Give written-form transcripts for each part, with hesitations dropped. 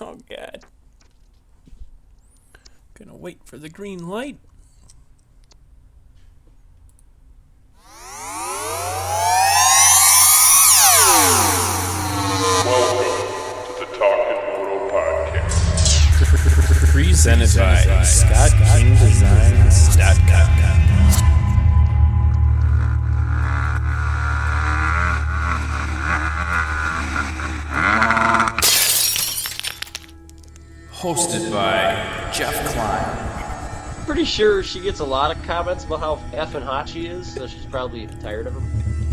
Oh, God. Gonna wait for the green light. Welcome to the Talkin Moto Podcast. Presented by ScottKingDesigns.com. Hosted by Jeff Klein. Pretty sure she gets a lot of comments about how effing hot she is, so she's probably tired of him.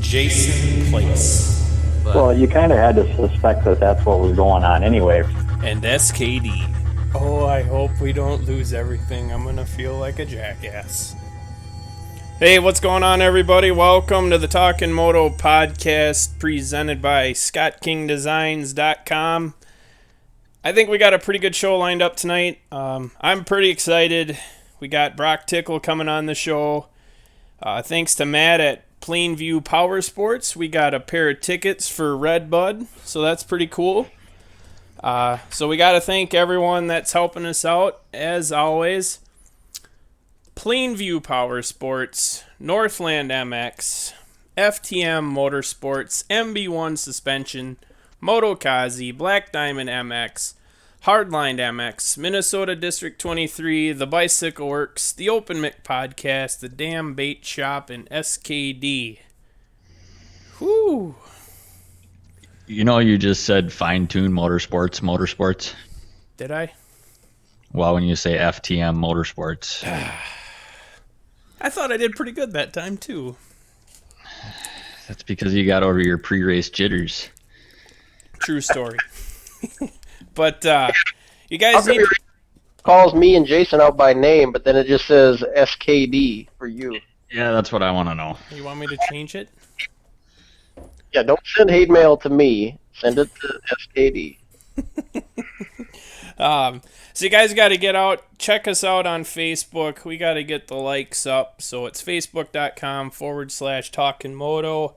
Jason Place. But Well, you kind of had to suspect that that's what was going on anyway. And SKD. Oh, I hope we don't lose everything. I'm gonna feel like a jackass. Hey, what's going on, everybody? Welcome to the Talkin Moto Podcast presented by ScottKingDesigns.com. I think we got a pretty good show lined up tonight. I'm pretty excited. We got Broc Tickle coming on the show. Thanks to Matt at Plainview Power Sports, we got a pair of tickets for Red Bud, so that's pretty cool. So we got to thank everyone that's helping us out, as always. Plainview Power Sports, Northland MX, FTM Motorsports, MB1 Suspension, Moto Black Diamond MX, Hardline MX, Minnesota District 23, The Bicycle Works, The Open Mic Podcast, The Damn Bait Shop, and SKD. Whew. You know, you just said fine-tune motorsports. Did I? Well, when you say FTM Motorsports. I thought I did pretty good that time, too. That's because you got over your pre-race jitters. True story. But you guys need... calls me and Jason out by name, but then it just says SKD for you. Yeah, that's what I want to know. You want me to change it? Yeah, don't send hate mail to me. Send it to SKD. So you guys got to get out, check us out on Facebook. We got to get the likes up. So it's facebook.com/TalkinMoto.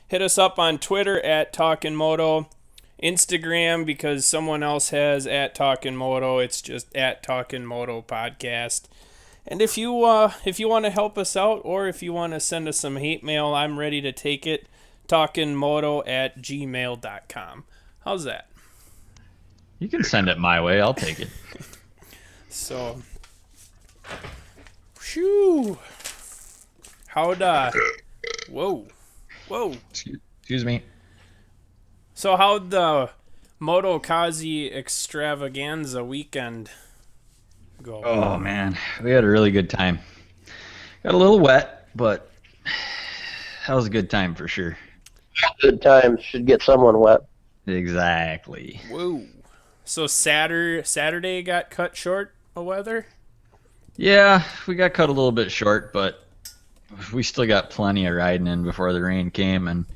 Hit us up on Twitter at TalkinMoto. Instagram, because someone else has at TalkinMoto. It's just at TalkinMoto Podcast. And if you want to help us out, or if you want to send us some hate mail, I'm ready to take it. TalkinMoto@gmail.com. How's that? You can send it my way. I'll take it. So, shoo. Whoa. Excuse me. So how'd the Moto extravaganza weekend go? Oh, man. We had a really good time. Got a little wet, but that was a good time for sure. Good times should get someone wet. Exactly. Whoa. So Saturday got cut short of weather? Yeah, we got cut a little bit short, but we still got plenty of riding in before the rain came and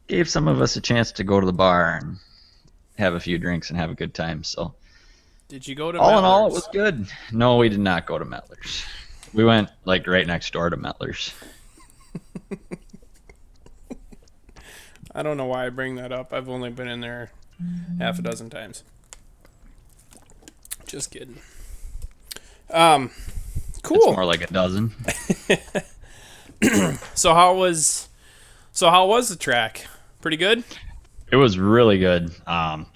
gave some of us a chance to go to the bar and have a few drinks and have a good time. So, did you go to all in all, it Mettler's? was good. No, we did not go to Mettler's. We went like right next door to Mettler's. I don't know why I bring that up. I've only been in there half a dozen times. Just kidding. Cool. It's more like a dozen. So how was the track? Pretty good? It was really good.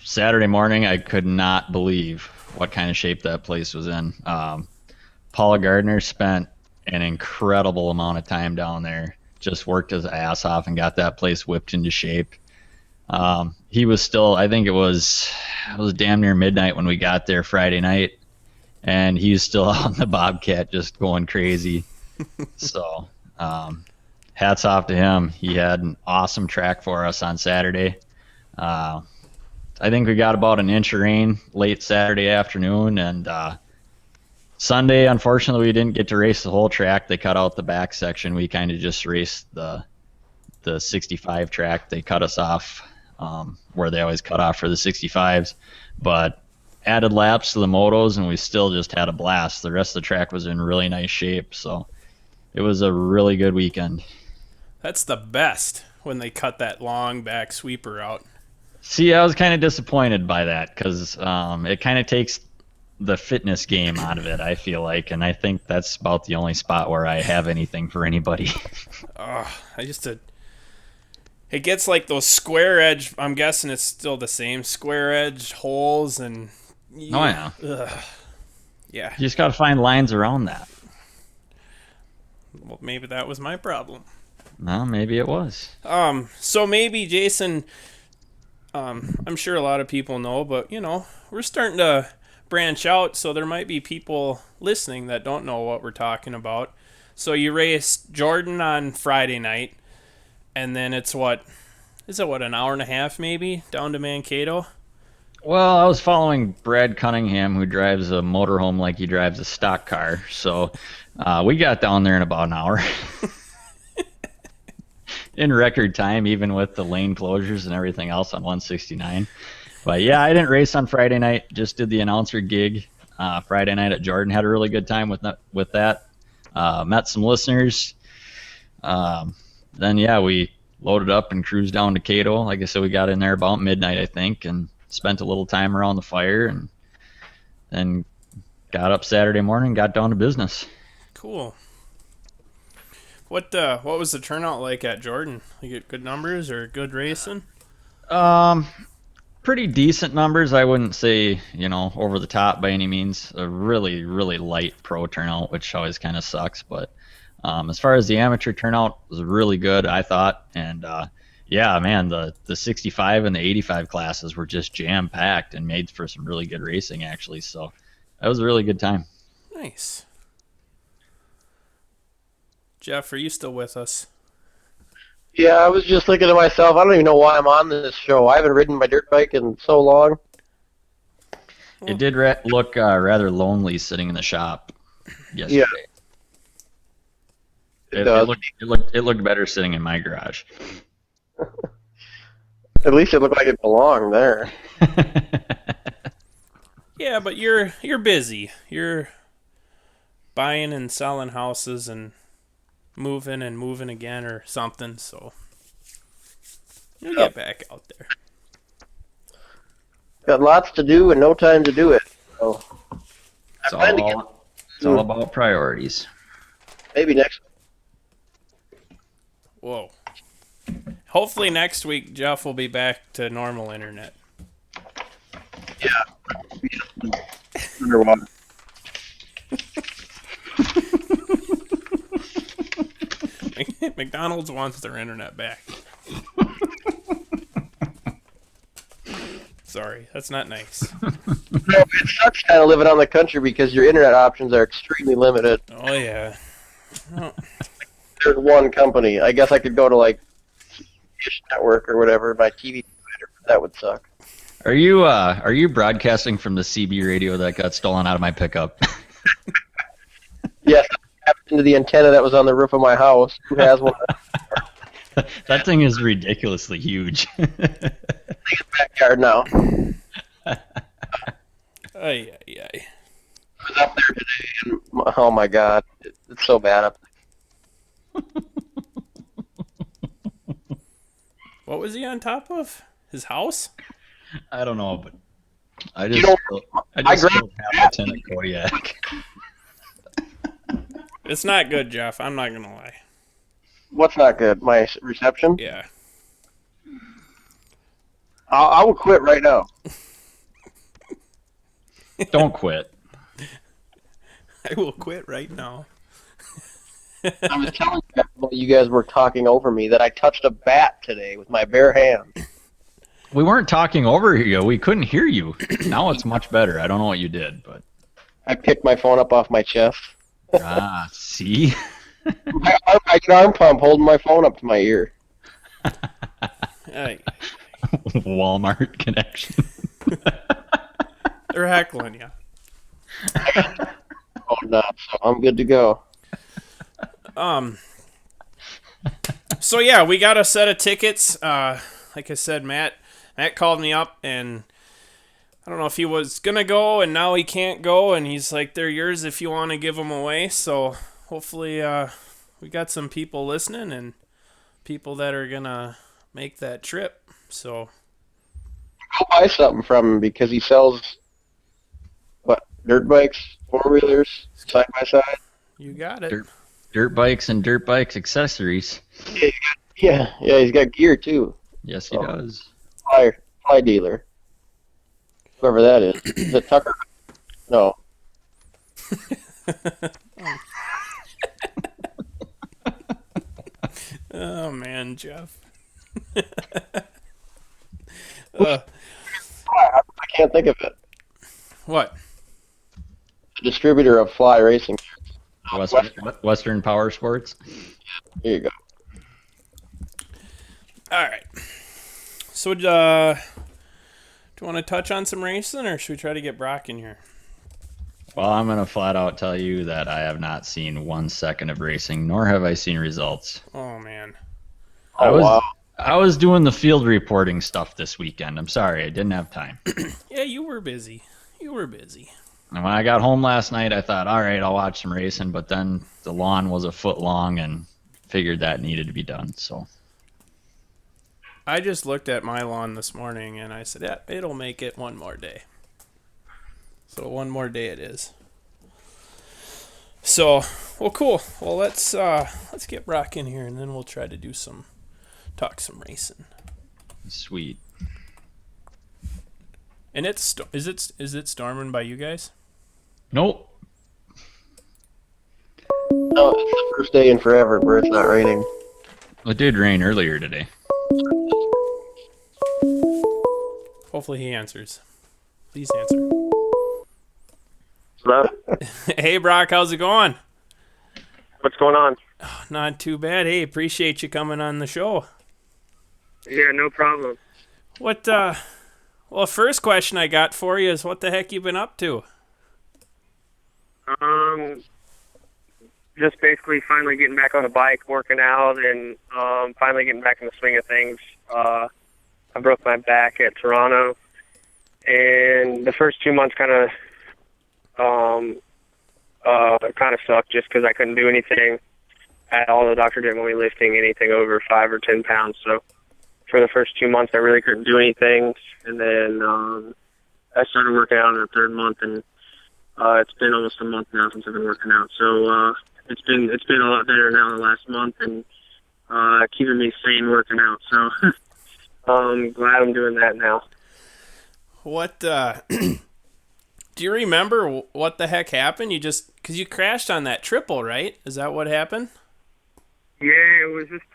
Saturday morning, I could not believe what kind of shape that place was in. Paula Gardner spent an incredible amount of time down there. Just worked his ass off and got that place whipped into shape. He was still, I think it was damn near midnight when we got there Friday night, and he was still out on the Bobcat just going crazy. So, hats off to him. He had an awesome track for us on Saturday. I think we got about an inch of rain late Saturday afternoon, and Sunday, unfortunately, we didn't get to race the whole track. They cut out the back section. We kind of just raced the 65 track. They cut us off where they always cut off for the 65s, but added laps to the motos, and we still just had a blast. The rest of the track was in really nice shape, so it was a really good weekend. That's the best when they cut that long back sweeper out. See, I was kind of disappointed by that because it kind of takes the fitness game out of it, I feel like, and I think that's about the only spot where I have anything for anybody. I used to. It gets like those square edge. I'm guessing it's still the same square edge holes and. Oh yeah, Yeah. you just got to find lines around that. Well, maybe that was my problem. Well, maybe it was. So maybe Jason. I'm sure a lot of people know, but we're starting to branch out, so there might be people listening that don't know what we're talking about. So you raced Jordan on Friday night, and then it's an hour and a half maybe down to Mankato? Well, I was following Brad Cunningham, who drives a motorhome like he drives a stock car. So we got down there in about an hour. In record time, even with the lane closures and everything else on 169. But yeah, I didn't race on Friday night. Just did the announcer gig Friday night at Jordan. Had a really good time with that. Met some listeners. Then yeah, we loaded up and cruised down to Cato. Like I said, we got in there about midnight, I think, and spent a little time around the fire, and then got up Saturday morning, got down to business. Cool. What was the turnout like at Jordan? You get good numbers or good racing? Pretty decent numbers. I wouldn't say, over the top by any means. A really, really light pro turnout, which always kind of sucks. But as far as the amateur turnout, was really good, I thought. And yeah, man, the 65 and the 85 classes were just jam packed and made for some really good racing, actually. So that was a really good time. Nice. Jeff, are you still with us? Yeah, I was just thinking to myself, I don't even know why I'm on this show. I haven't ridden my dirt bike in so long. It did look rather lonely sitting in the shop yesterday. Yeah. It looked better sitting in my garage. At least it looked like it belonged there. Yeah, but you're busy. You're buying and selling houses and moving again or something, so you'll get back out there. Got lots to do and no time to do it. So It's all about priorities. maybe next week. Whoa. Hopefully next week Jeff will be back to normal internet. Yeah. Underwater. McDonald's wants their internet back. Sorry, that's not nice. No, it sucks kind of living on the country because your internet options are extremely limited. Oh yeah. Oh. There's one company. I guess I could go to like Dish Network or whatever, my TV provider. That would suck. Are you broadcasting from the CB radio that got stolen out of my pickup? Yes, I tapped into the antenna that was on the roof of my house. Who has one? That thing is ridiculously huge. Backyard now. Ay. I was up there today, and oh my god, it's so bad up there. What was he on top of? His house? I don't know, but I You just know, I just spilled half a tin of Kodiak. It's not good, Jeff. I'm not gonna lie. What's not good? My reception? Yeah. I will quit right now. Don't quit. I will quit right now. I was telling you while you guys were talking over me that I touched a bat today with my bare hand. We weren't talking over you. We couldn't hear you. Now it's much better. I don't know what you did, but I picked my phone up off my chest. see? I get arm pump holding my phone up to my ear. Ay. Walmart connection. They're heckling you. Oh no, so I'm good to go. So yeah, we got a set of tickets. Like I said, Matt called me up, and I don't know if he was gonna go, and now he can't go, and he's like, "They're yours if you want to give them away." So hopefully, we got some people listening and people that are gonna make that trip. So go buy something from him because he sells dirt bikes, 4-wheelers, side by side. You got it. Dirt bikes and dirt bikes accessories. Yeah, he's got gear too. Yes, he does. Fly dealer, whoever that is. Is it Tucker? No. Oh man, Jeff. I can't think of it. What? The distributor of Fly Racing. Western Power Sports. Here you go. All right. So, do you want to touch on some racing, or should we try to get Broc in here? Well, I'm going to flat out tell you that I have not seen 1 second of racing, nor have I seen results. Oh man. Wow. I was doing the field reporting stuff this weekend. I'm sorry, I didn't have time. Yeah, you were busy. You were busy. And when I got home last night, I thought, all right, I'll watch some racing, but then the lawn was a foot long and figured that needed to be done. So I just looked at my lawn this morning and I said, yeah, it'll make it one more day. So one more day it is. So, well, cool. Well, let's get Broc in here and then we'll try to talk some racing. sweet. And is it storming by you guys? Nope. No, it's the first day in forever where it's not raining. It did rain earlier today. Hopefully he answers. Please answer. Hello? Hey, Broc, how's it going? What's going on? Not too bad. Hey, appreciate you coming on the show. Yeah, no problem. Well, first question I got for you is what the heck you been up to? Just basically finally getting back on the bike, working out, and finally getting back in the swing of things. I broke my back at Toronto, and the first 2 months kind of sucked just because I couldn't do anything at all. The doctor didn't want me lifting anything over 5 or 10 pounds, so for the first 2 months I really couldn't do anything, and then I started working out in the third month, and it's been almost a month now since I've been working out, so it's been a lot better now in the last month, and keeping me sane working out, so I'm glad I'm doing that now. What, do you remember what the heck happened? Because you crashed on that triple, right? Is that what happened? Yeah, it was just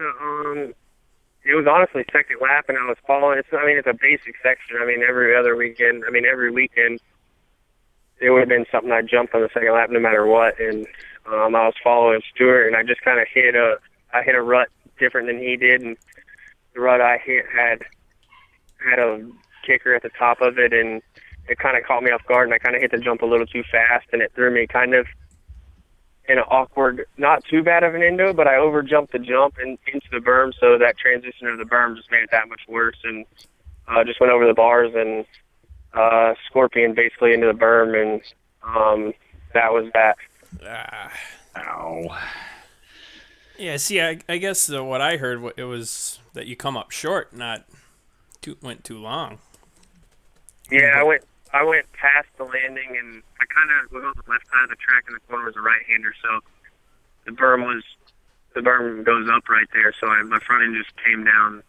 it was honestly second lap, and I was following. It's a basic section. Every weekend, it would have been something I'd jump on the second lap no matter what. And I was following Stewart, and I just kind of hit a rut different than he did, and the rut I hit had a kicker at the top of it, and it kind of caught me off guard, and I kind of hit the jump a little too fast, and it threw me kind of in an awkward, not too bad of an endo, but I overjumped the jump into the berm, so that transition of the berm just made it that much worse, and just went over the bars and scorpion basically into the berm, and that was that. Ow. Yeah, see, I guess what I heard, it was that you come up short, went too long. Yeah, I went past the landing, and I kind of was on the left side of the track, and the corner was a right-hander, so the berm goes up right there, so my front end just came down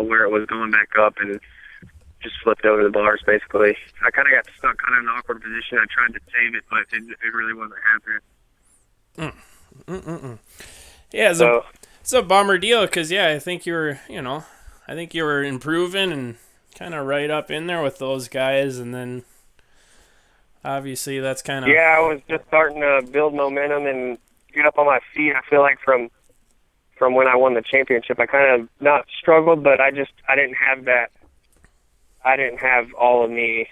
where it was going back up, and just flipped over the bars, basically. I kind of got stuck kind of in an awkward position. I tried to save it, but it really wasn't happening. Yeah, it's a bummer deal, because, yeah, I think you were improving and kind of right up in there with those guys, and then obviously that's kind of... Yeah, I was just starting to build momentum and get up on my feet. I feel like from when I won the championship, I kind of not struggled, but I didn't have that. I didn't have all of me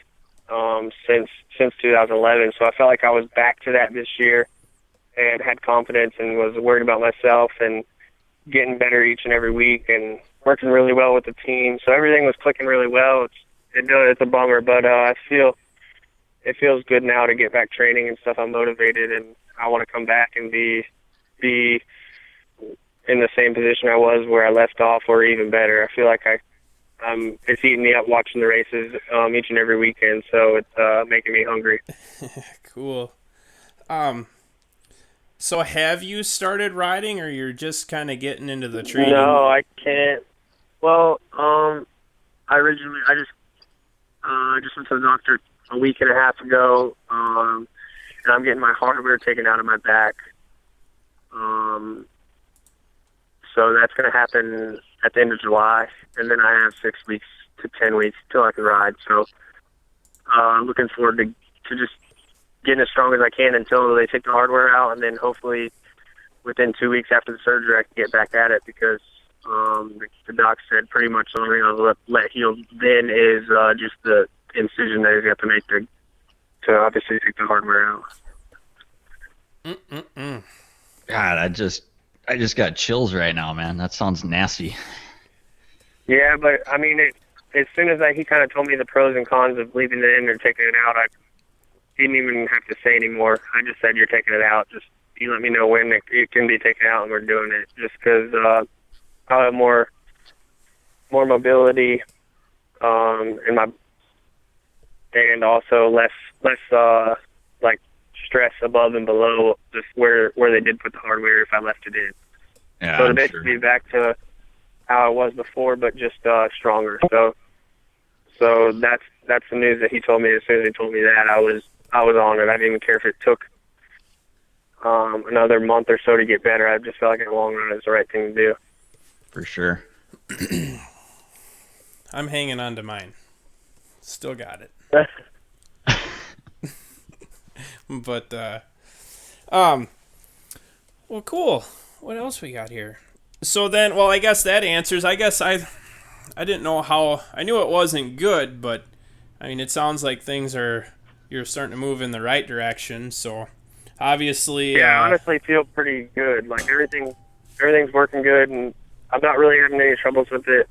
since 2011, so I felt like I was back to that this year and had confidence and was worried about myself and getting better each and every week and working really well with the team. So everything was clicking really well. It's a bummer, but it feels good now to get back training and stuff. I'm motivated, and I want to come back and be in the same position I was where I left off, or even better. I feel like I it's eating me up watching the races each and every weekend. So it's making me hungry. Cool. So have you started riding, or you're just kind of getting into the training? No, I can't. Well, I just went to the doctor a week and a half ago, and I'm getting my hardware taken out of my back. So that's going to happen at the end of July, and then I have 6 weeks to 10 weeks till I can ride. So I'm looking forward to just getting as strong as I can until they take the hardware out, and then hopefully within 2 weeks after the surgery I can get back at it, because the doc said pretty much the only thing I'll let heal then is just the incision that he's got to make to obviously take the hardware out. God, I just got chills right now, man. That sounds nasty. Yeah, but I mean, as soon as he kind of told me the pros and cons of leaving it in or taking it out, I didn't even have to say anymore. I just said, "You're taking it out. Just you let me know when it can be taken out, and we're doing it." Just because I'll have more mobility, in my, and also less like stress above and below just where they did put the hardware if I left it in. Yeah, So to I'm basically sure. be back to how I was before, but just stronger. So that's the news that he told me. As soon as he told me that, I was on it. I didn't even care if it took another month or so to get better. I just felt like in the long run it was the right thing to do. For sure. I'm hanging on to mine. Still got it. But well, cool. What else we got here? So then, well, I guess that answers. I guess I didn't know how. I knew it wasn't good, but I mean, it sounds like you're starting to move in the right direction. So obviously, Yeah, I honestly feel pretty good. Like everything's working good, and I'm not really having any troubles with it.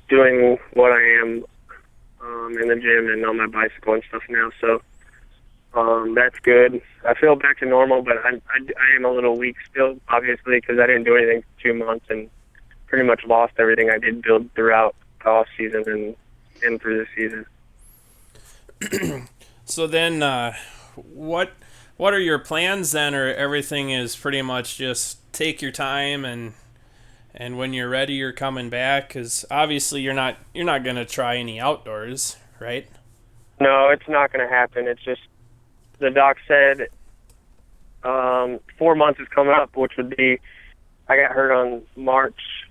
Doing what I am in the gym and on my bicycle and stuff now, so that's good. I feel back to normal, but I am a little weak still, obviously, because I didn't do anything for 2 months and pretty much lost everything I did build throughout the off season and through the season. So then, what are your plans then, or everything is pretty much just take your time and when you're ready, you're coming back? Because obviously you're not gonna try any outdoors, right? No, it's not going to happen. It's just the doc said 4 months is coming up, which would be I got hurt on March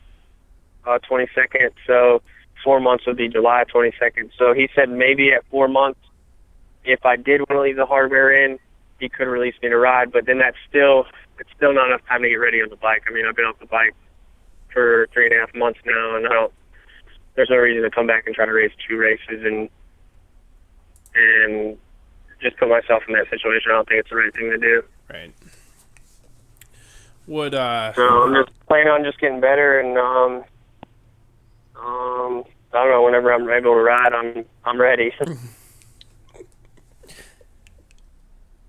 22nd, so 4 months would be July 22nd. So he said maybe at 4 months, if I did want to leave the hardware in, he could release me to ride. But then it's still not enough time to get ready on the bike. I mean, I've been off the bike for 3.5 months now, and there's no reason to come back and try to race 2 races and just put myself in that situation. I don't think it's the right thing to do. Right. Would So I'm just planning on just getting better, and I don't know. Whenever I'm able to ride, I'm ready.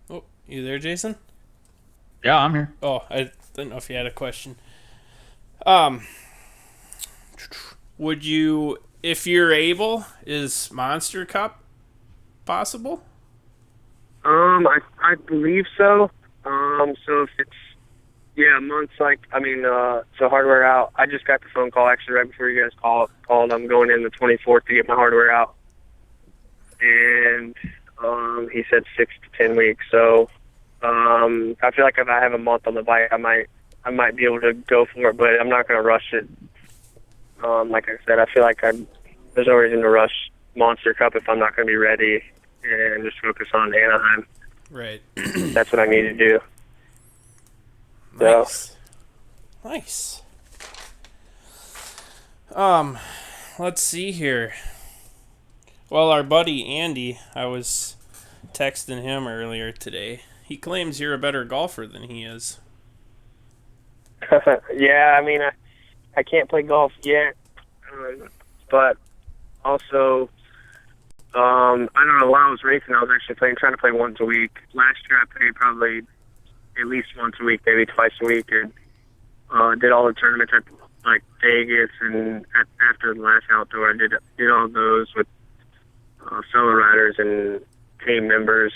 Oh, you there, Jason? Yeah, I'm here. Oh, I didn't know if you had a question. Would you, if you're able, is Monster Cup possible? I believe so. So if it's months so hardware out. I just got the phone call actually right before you guys called. I'm going in the 24th to get my hardware out, and he said 6 to 10 weeks. So I feel like if I have a month on the bike, I might be able to go for it, but I'm not going to rush it. Like I said, I feel like there's no reason to rush Monster Cup if I'm not going to be ready and just focus on Anaheim. Right. That's what I need to do. Nice. Nice. Let's see here. Well, our buddy Andy, I was texting him earlier today. He claims you're a better golfer than he is. Yeah, I mean, I can't play golf yet, but also, I don't know, while I was racing, I was actually trying to play once a week. Last year, I played probably at least once a week, maybe twice a week, and did all the tournaments. I like Vegas, and after the last outdoor, I did all those with fellow riders and team members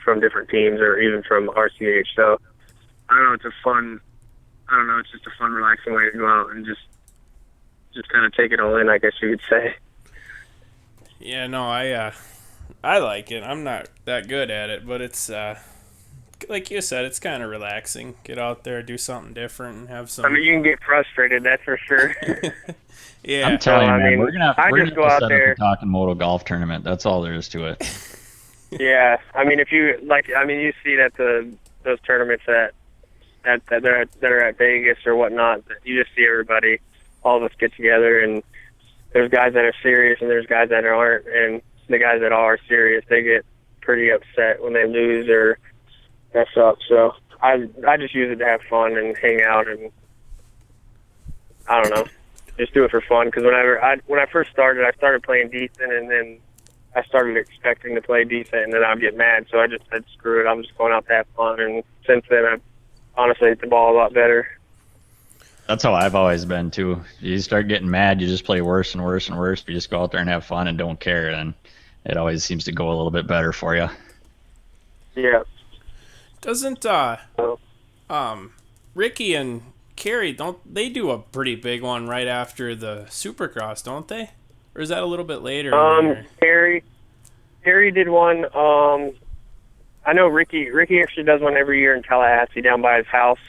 from different teams or even from RCH. So I don't know, it's just a fun, relaxing way to go out and just kind of take it all in, I guess you could say. Yeah, no, I like it. I'm not that good at it, but it's like you said, it's kind of relaxing. Get out there, do something different, and have some. I mean, you can get frustrated, that's for sure. Yeah, I'm telling So, you, I man, mean, we're gonna I have, we're just gonna go have to out set there. up a Talkin Moto golf tournament. That's all there is to it. Yeah, I mean, if you you see that those tournaments that are at Vegas or whatnot, that you just see everybody, all of us get together, and there's guys that are serious and there's guys that aren't, and the guys that are serious, they get pretty upset when they lose or mess up. So I just use it to have fun and hang out, and I don't know, just do it for fun. Because when I first started, I started playing decent, and then I started expecting to play decent, and then I'd get mad. So I just said, screw it, I'm just going out to have fun. And since then, I've honestly hit the ball a lot better. That's how I've always been too. You start getting mad, you just play worse and worse and worse. You just go out there and have fun and don't care, and it always seems to go a little bit better for you. Yeah. doesn't Ricky and Carrie, don't they do a pretty big one right after the Supercross, don't they? Or is that a little bit later? Harry did one. I know Ricky actually does one every year in Tallahassee down by his house.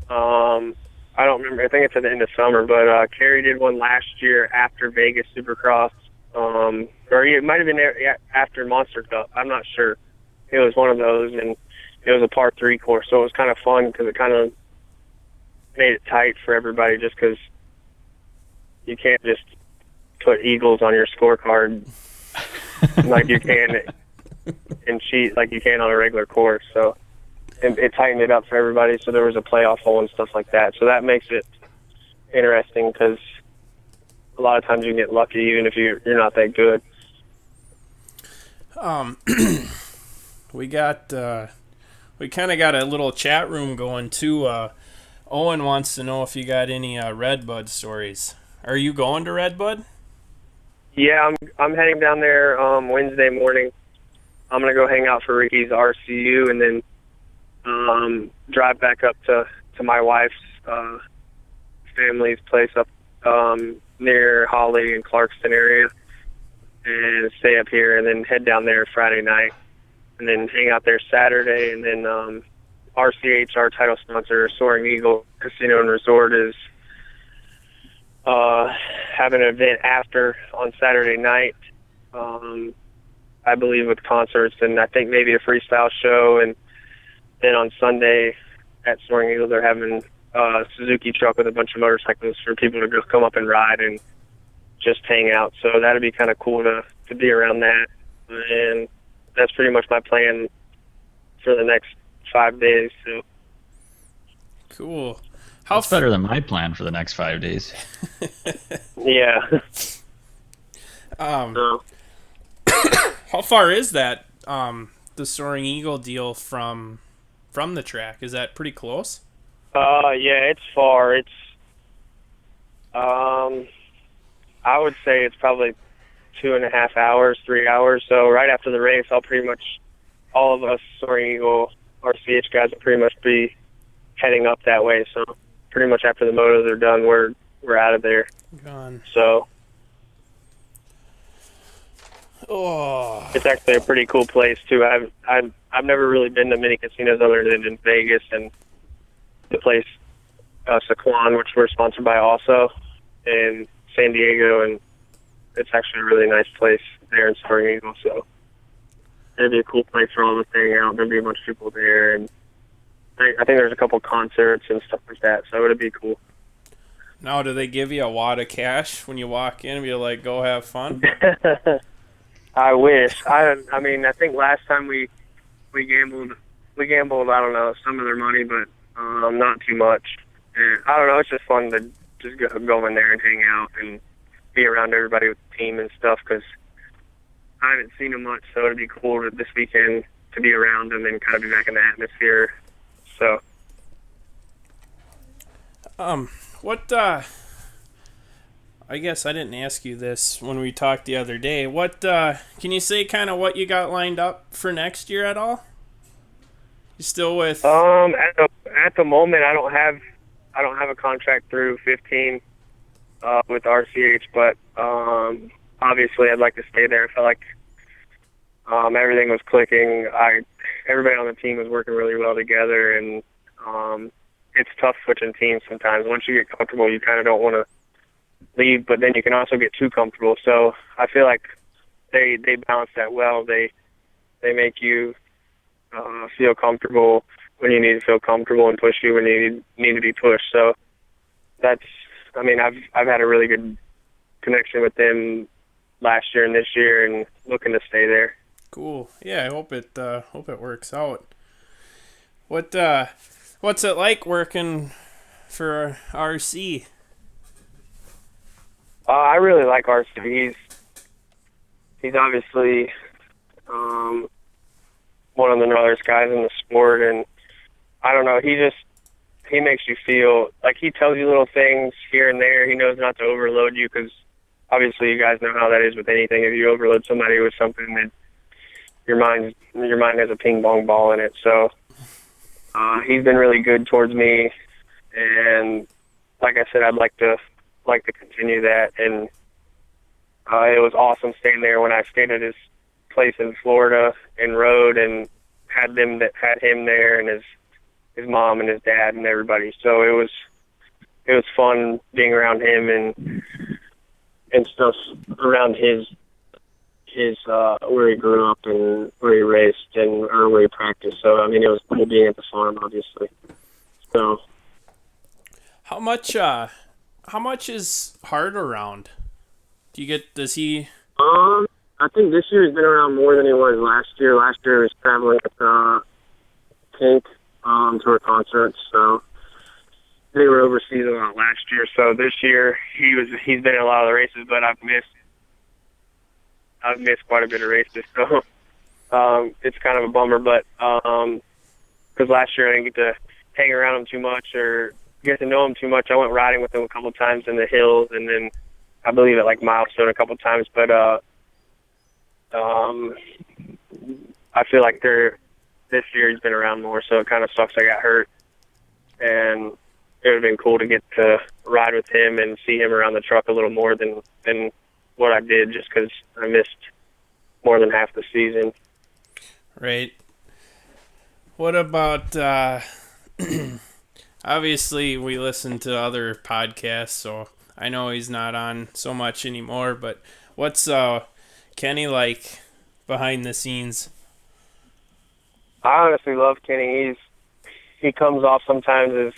I don't remember. I think it's at the end of summer, but Carrie did one last year after Vegas Supercross. Or it might have been after Monster Cup. I'm not sure. It was one of those, and it was a par 3 course, so it was kind of fun because it kind of made it tight for everybody just because you can't just put eagles on your scorecard like you can and cheat like you can on a regular course. So it tightened it up for everybody, so there was a playoff hole and stuff like that. So that makes it interesting because a lot of times you get lucky even if you're not that good. We kind of got a little chat room going too. Owen wants to know if you got any Redbud stories. Are you going to Redbud? Yeah, I'm heading down there Wednesday morning. I'm gonna go hang out for Ricky's RCU and then drive back up to my wife's family's place up near Holly and Clarkston area, and stay up here, and then head down there Friday night, and then hang out there Saturday, and then RCH, our title sponsor, Soaring Eagle Casino and Resort, is having an event after on Saturday night, I believe with concerts and I think maybe a freestyle show, and then on Sunday at Soaring Eagle they're having a Suzuki truck with a bunch of motorcycles for people to just come up and ride and just hang out. So that'd be kind of cool to be around that, and that's pretty much my plan for the next 5 days. So cool. That's better than my plan for the next 5 days. yeah. How far is that the Soaring Eagle deal from the track? Is that pretty close? Yeah, it's far. It's I would say it's probably 2.5 hours, 3 hours. So right after the race, all of us Soaring Eagle RCH guys will pretty much be heading up that way. So pretty much after the motos are done, we're out of there. Gone. So it's actually a pretty cool place too. I've never really been to many casinos other than in Vegas and the place Sequan, which we're sponsored by also, in San Diego, and it's actually a really nice place there in Soaring Eagle. So it'd be a cool place for all of us to hang out. There'll be a bunch of people there, and I think there's a couple concerts and stuff like that. So it'd be cool. Now, do they give you a wad of cash when you walk in and be like, "Go have fun"? I wish. I mean, I think last time we gambled. I don't know, some of their money, but not too much. And I don't know. It's just fun to just go in there and hang out and be around everybody with the team and stuff. Because I haven't seen them much, so it'd be cool this weekend to be around them and kind of be back in the atmosphere. So, What I guess I didn't ask you this when we talked the other day. What can you say kind of what you got lined up for next year at all? You still with At the moment I don't have a contract through 15 with RCH, but obviously I'd like to stay there. I felt like everything was clicking. Everybody on the team was working really well together, and it's tough switching teams sometimes. Once you get comfortable, you kind of don't want to leave, but then you can also get too comfortable. So I feel like they balance that well. They make you feel comfortable when you need to feel comfortable and push you when you need to be pushed. So that's, I mean, I've had a really good connection with them last year and this year, and looking to stay there. Cool. Yeah, I hope it works out. What's it like working for RC? I really like RC. He's obviously one of the gnarliest guys in the sport, and I don't know, he makes you feel like he tells you little things here and there. He knows not to overload you, because obviously you guys know how that is with anything. If you overload somebody with something, that your mind has a ping pong ball in it. So he's been really good towards me, and like I said, I'd like to continue that. And it was awesome staying there when I stayed at his place in Florida and rode and had him there, and his mom and his dad and everybody. So it was fun being around him and stuff around his where he grew up and where he raced or where he practiced. So I mean, it was cool being at the farm, obviously. So How much is Hart around? Does he? I think this year he's been around more than he was last year. Last year he was traveling with Tank to a concert, so they were overseas a lot last year. So this year he's been in a lot of the races, but I've missed quite a bit of races. So it's kind of a bummer, but because last year I didn't get to hang around him too much or get to know him too much. I went riding with him a couple times in the hills, and then I believe at like Milestone a couple times, but I feel like this year he's been around more, so it kind of sucks I got hurt. And it would have been cool to get to ride with him and see him around the truck a little more than what I did, just because I missed more than half the season. Right. What about, obviously we listen to other podcasts, so I know he's not on so much anymore, but what's Kenny like behind the scenes? I honestly love Kenny. He comes off sometimes as,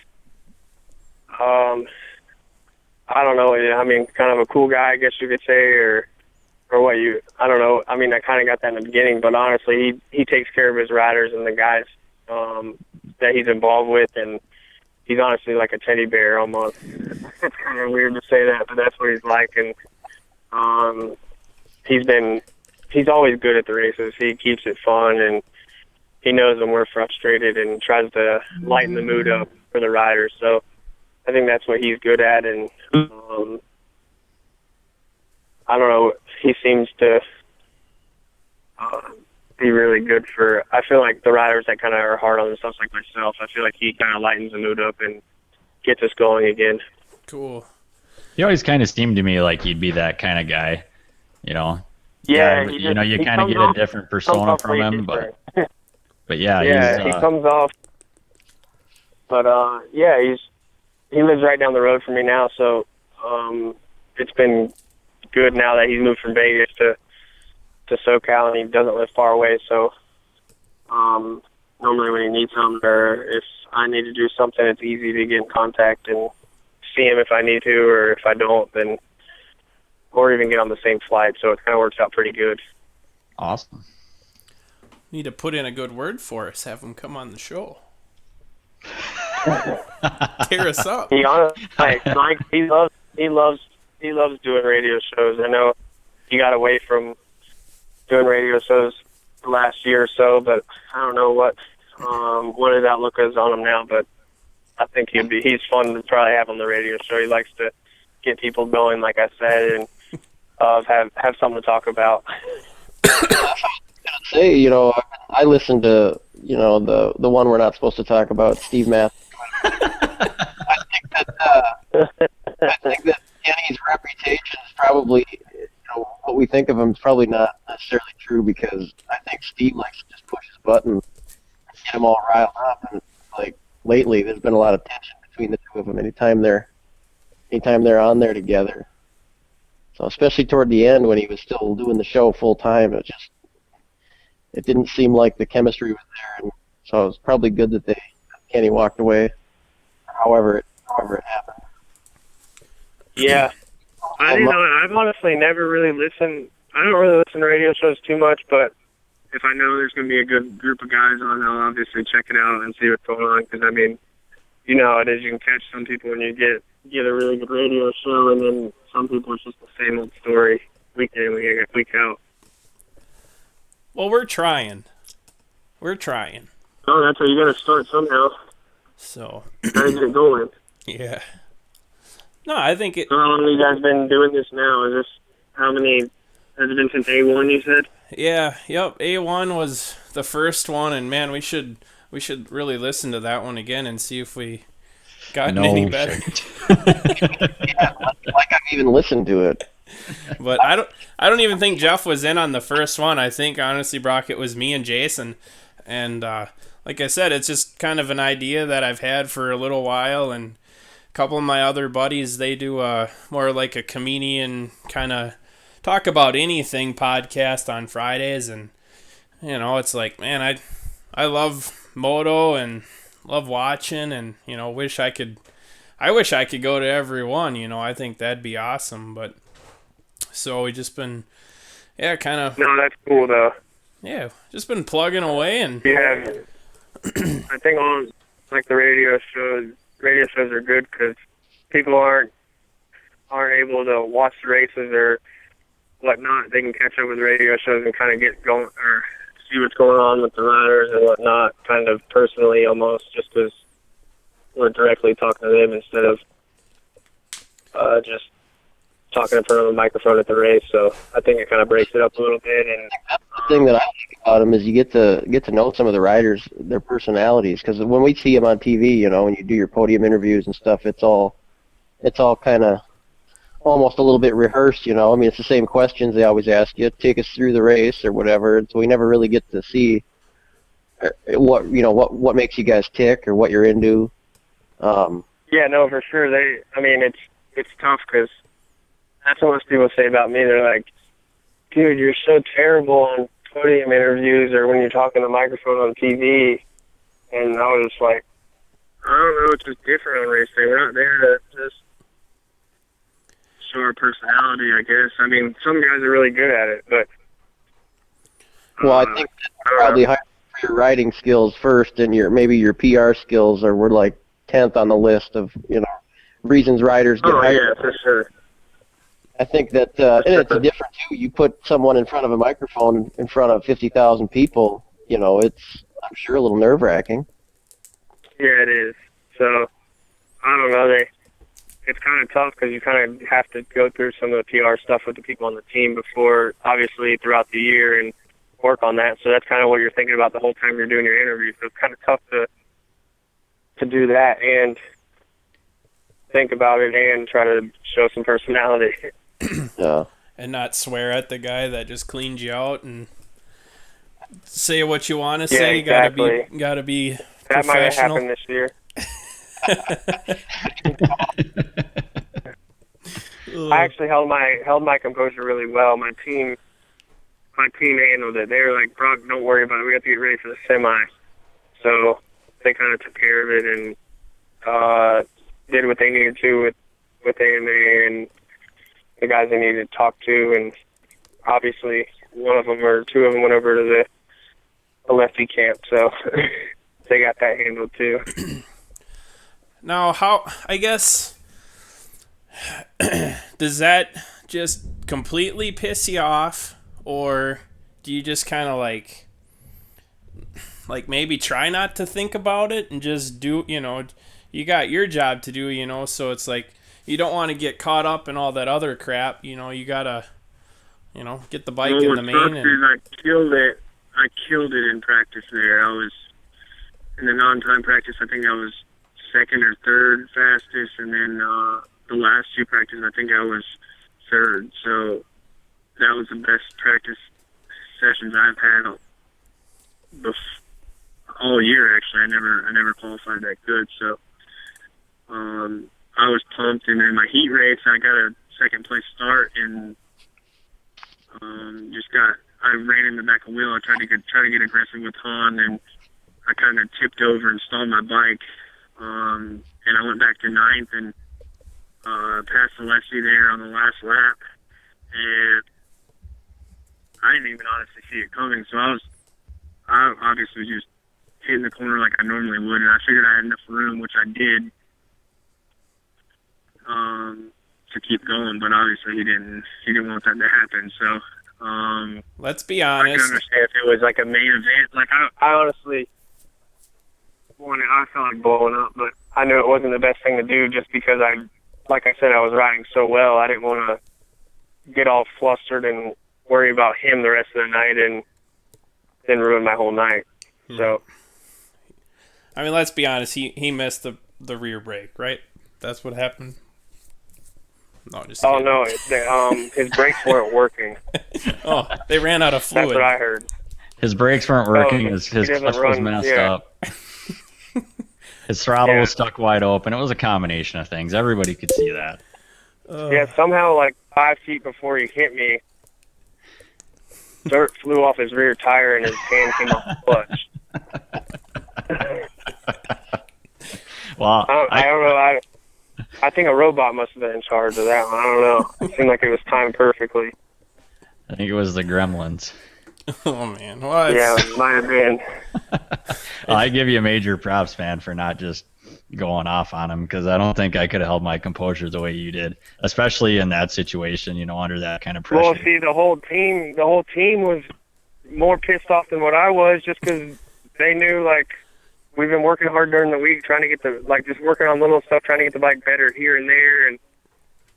I don't know, I mean, kind of a cool guy, I guess you could say, or I don't know. I mean, I kind of got that in the beginning, but honestly, he takes care of his riders and the guys that he's involved with, and he's honestly like a teddy bear almost. It's kind of weird to say that, but that's what he's like. And he's always good at the races. He keeps it fun, and he knows when we're frustrated and tries to lighten the mood up for the riders. So I think that's what he's good at, and I don't know, he seems to be really good for, I feel like the riders that kind of are hard on themselves like myself, I feel like he kind of lightens the mood up and gets us going again. Cool. He always kind of seemed to me like he'd be that kind of guy, you know? Yeah, you kind of get a different persona from him, but yeah, he comes off. But he lives right down the road from me now, so it's been good now that he's moved from Vegas to SoCal, and he doesn't live far away. So normally when he needs something, or if I need to do something, it's easy to get in contact and see him if I need to, or if I don't, then, or even get on the same flight. So it kind of works out pretty good. Awesome. Need to put in a good word for us. Have him come on the show. Tear us up. He honestly, like he loves doing radio shows. I know he got away from doing radio shows the last year or so, but I don't know what his outlook is on him now. But I think he's fun to probably have on the radio show. He likes to get people going, like I said, and have something to talk about. Say, I listen to, the one we're not supposed to talk about, Steve Math. I think that Kenny's reputation is probably, what we think of him is probably not necessarily true, because I think Steve likes to just push his button and get them all riled up. And like lately, there's been a lot of tension between the two of them. Anytime they're on there together. So especially toward the end when he was still doing the show full time, it didn't seem like the chemistry was there, and so it was probably good that Kenny walked away. However it happened. Yeah, I've honestly never really listened. I don't really listen to radio shows too much, but if I know there's going to be a good group of guys on, I'll obviously check it out and see what's going on. Because I mean, you know how it is. You can catch some people when you get a really good radio show, and then some people it's just the same old story week in, week out. Well, we're trying. Oh, that's how you got to start somehow. So. Gotta get going. Yeah. No, I think it. How long have you guys been doing this now? How many? Has it been since A1? You said. Yeah. Yep. A1 was the first one, and man, we should really listen to that one again and see if we gotten any better. Yeah, like I've even listened to it. But I don't even think Jeff was in on the first one. I think honestly, Broc, it was me and Jason, and like I said, it's just kind of an idea that I've had for a little while, and a couple of my other buddies, they do more like a comedian kind of talk about anything podcast on Fridays, and it's like, man, I love Moto and love watching, and wish I could go to every one. I think that'd be awesome, but. So we just been, kind of. No, that's cool though. Yeah, just been plugging away and. Yeah, I think on like the radio shows are good because people aren't able to watch the races or whatnot. They can catch up with radio shows and kind of get going or see what's going on with the riders and whatnot, kind of personally almost, just because we're directly talking to them instead of just talking in front of a microphone at the race. So I think it kind of breaks it up a little bit. And the thing that I think about them is you get to know some of the riders, their personalities, because when we see them on TV, when you do your podium interviews and stuff, it's all kind of almost a little bit rehearsed. I mean, it's the same questions they always ask you, take us through the race or whatever. And so we never really get to see what makes you guys tick or what you're into. Yeah, no, for sure. It's tough because that's what most people say about me. They're like, dude, you're so terrible on podium interviews or when you're talking to the microphone on TV. And I was just like, I don't know, it's just different on race day. We're not there to just show our personality, I guess. I mean, some guys are really good at it, but... Well, I think that's probably higher for your riding skills first, and maybe your PR skills we're like 10th on the list of, reasons riders get hired. Oh, yeah, for sure. I think that, and it's different too. You put someone in front of a microphone in front of 50,000 people, it's, I'm sure, a little nerve-wracking. Yeah, it is. So, I don't know. It's kind of tough because you kind of have to go through some of the PR stuff with the people on the team before, obviously, throughout the year and work on that. So that's kind of what you're thinking about the whole time you're doing your interview. So it's kind of tough to do that and think about it and try to show some personality. Yeah. And not swear at the guy that just cleaned you out and say what you want to say. Exactly. Gotta be that might have professional. happened this year. I actually held my composure really well. My team handled it. They were like, Broc, don't worry about it. We have to get ready for the semi. So they kind of took care of it and did what they needed to with AMA and the guys they needed to talk to. And obviously one of them or two of them went over to the lefty camp. So they got that handled too. Now, I guess, does that just completely piss you off, or do you just kind of like maybe try not to think about it and just do, you you got your job to do, so it's like you don't want to get caught up in all that other crap. You gotta, get the bike in the what main. sucks is I killed it. I killed it in practice there. I was in the non-time practice. I think I was second or third fastest, and then the last two practices, I think I was third. So that was the best practice sessions I've had all year. Actually, I never qualified that good. So I was pumped, and in my heat race, I got a second place start, and I ran in the back of the wheel. I tried to get aggressive with Han, and I kind of tipped over and stalled my bike. And I went back to ninth and passed Alessi there on the last lap, and I didn't even honestly see it coming. So I obviously was just hitting the corner like I normally would, and I figured I had enough room, which I did, to keep going. But obviously he didn't want that to happen. So Let's be I honest. can understand if it was like a main event. Like I honestly I felt like blowing up, but I knew it wasn't the best thing to do just because like I said, I was riding so well. I didn't want to get all flustered and worry about him the rest of the night and then ruin my whole night. So, I mean, let's be honest. He missed the rear brake, right? That's what happened. No, just oh kidding. no, his brakes weren't working. Oh, they ran out of fluid. That's what I heard. His brakes weren't working. His doesn't clutch was run, messed yeah. up. His throttle was stuck wide open. It was a combination of things. Everybody could see that. Yeah, somehow like 5 feet before he hit me, dirt flew off his rear tire and his hand came off the clutch. Well, I don't know. I think a robot must have been in charge of that one. I don't know. It seemed like it was timed perfectly. I think it was the Gremlins. Oh man, well, Yeah, it might have been. I give you major props, man, for not just going off on him, because I don't think I could have held my composure the way you did, especially in that situation, under that kind of pressure. Well, see, the whole team was more pissed off than what I was, just because they knew, like, we've been working hard during the week trying to get just working on little stuff, trying to get the bike better here and there, and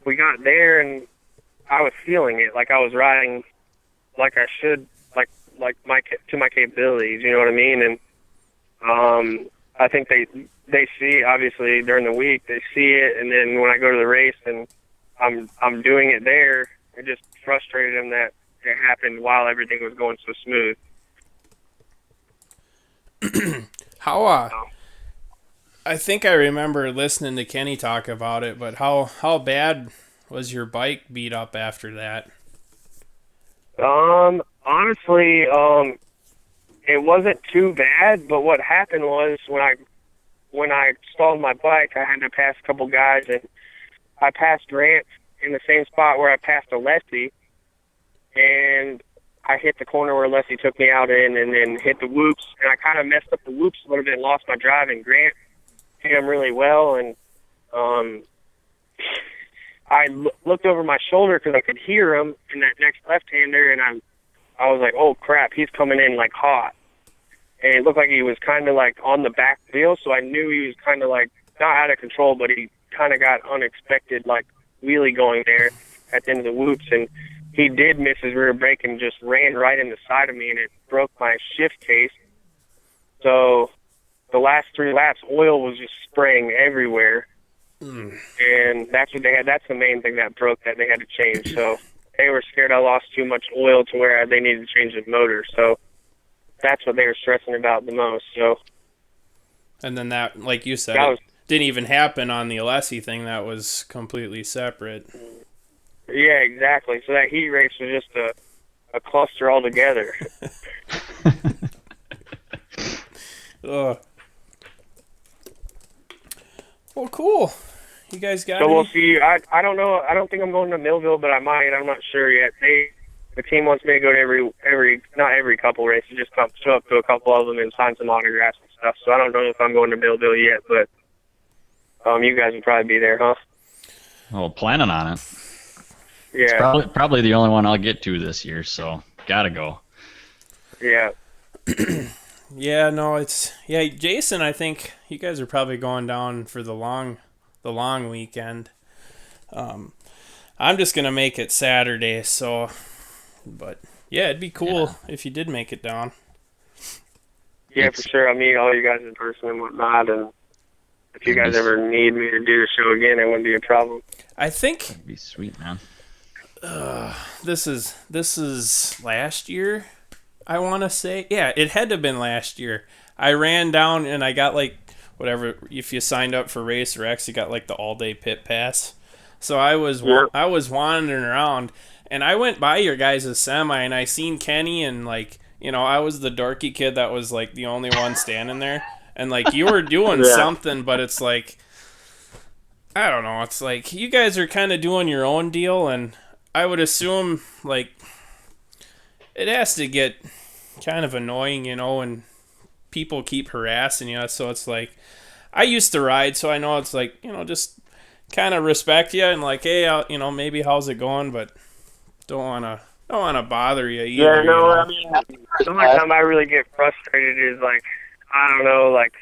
we got there, and I was feeling it, like I was riding like I should, like to my capabilities, you know what I mean? And I think they see, obviously during the week they see it, and then when I go to the race and I'm doing it there, it just frustrated them that it happened while everything was going so smooth. I think I remember listening to Kenny talk about it, but how bad was your bike beat up after that? Honestly, it wasn't too bad, but what happened was when I stalled my bike, I had to pass a couple guys, and I passed Grant in the same spot where I passed Alessi, and I hit the corner where Alessi took me out in, and then hit the whoops, and I kind of messed up the whoops a little bit and lost my drive, and Grant hit him really well, and I looked over my shoulder because I could hear him in that next left-hander, and I was like, oh, crap, he's coming in, like, hot. And it looked like he was kind of, like, on the back wheel, so I knew he was kind of, like, not out of control, but he kind of got unexpected, like, wheelie going there at the end of the whoops, and he did miss his rear brake and just ran right in the side of me, and it broke my shift case. So the last 3 laps, oil was just spraying everywhere. And that's what they had. That's the main thing that broke that they had to change. So they were scared I lost too much oil to where they needed to change the motor. So that's what they were stressing about the most. So, and then that, like you said, that it didn't even happen on the Alessi thing. That was completely separate. Yeah, exactly. So that heat race was just a cluster altogether. Ugh. Well, cool. You guys got So any? we'll see. I don't know. I don't think I'm going to Millville, but I might. I'm not sure yet. The team wants me to go to not every couple races, just show up to a couple of them and sign some autographs and stuff. So I don't know if I'm going to Millville yet, but you guys will probably be there, huh? Well, planning on it. Yeah. It's probably the only one I'll get to this year, so gotta go. Yeah. Yeah, no, Jason, I think you guys are probably going down for the long weekend. I'm just gonna make it Saturday, so but yeah, it'd be cool if you did make it down. Yeah, for sure. I'll meet all you guys in person and whatnot, and if you guys ever need me to do the show again, it wouldn't be a problem. I think That'd be sweet, man. this is last year, I want to say. Yeah, it had to have been last year. I ran down and I got like whatever. If you signed up for Racer X, you got like the all-day pit pass. So I was wandering around, and I went by your guys' semi, and I seen Kenny, and like, you know, I was the dorky kid that was like the only one standing there, and like you were doing something, but it's like, I don't know. It's like you guys are kind of doing your own deal, and I would assume like it has to get kind of annoying, you know, and people keep harassing you. So it's like, I used to ride, so I know it's like, you know, just kind of respect you and like, hey, you know, maybe how's it going, but don't wanna bother you either. Yeah, no, you know? I mean, the only time I really get frustrated is like, I don't know, like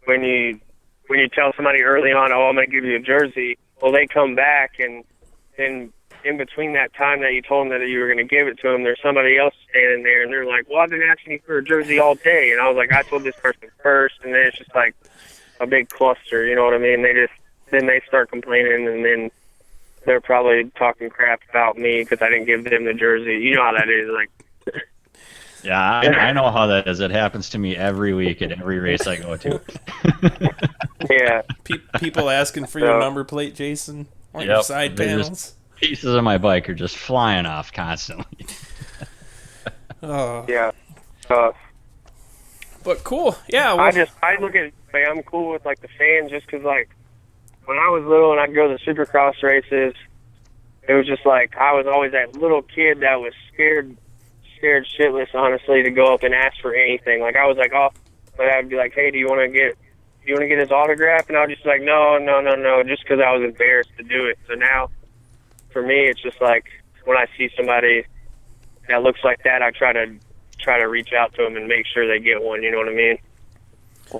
when you tell somebody early on, oh, I'm gonna give you a jersey. Well, they come back, and then in between that time that you told them that you were gonna give it to them, there's somebody else standing there, and they're like, well, I've been asking you for a jersey all day, and I was like, I told this person first, and then it's just like a big cluster, you know what I mean? Then they start complaining, and then they're probably talking crap about me because I didn't give them the jersey. You know how that is, like. Yeah, I know how that is. It happens to me every week at every race I go to. Yeah. People asking for your number plate, Jason, on your side panels. Pieces of my bike are just flying off constantly. Oh. Yeah. But cool. Yeah. Well, I look at it, like, I'm cool with like the fans just because like when I was little and I'd go to the Supercross races, it was just like I was always that little kid that was scared shitless, honestly, to go up and ask for anything. Like I was like, oh, but I'd be like, hey, do you want to get his autograph? And I was just like, no, just because I was embarrassed to do it. So now, for me, it's just like when I see somebody that looks like that, I try to reach out to them and make sure they get one. You know what I mean?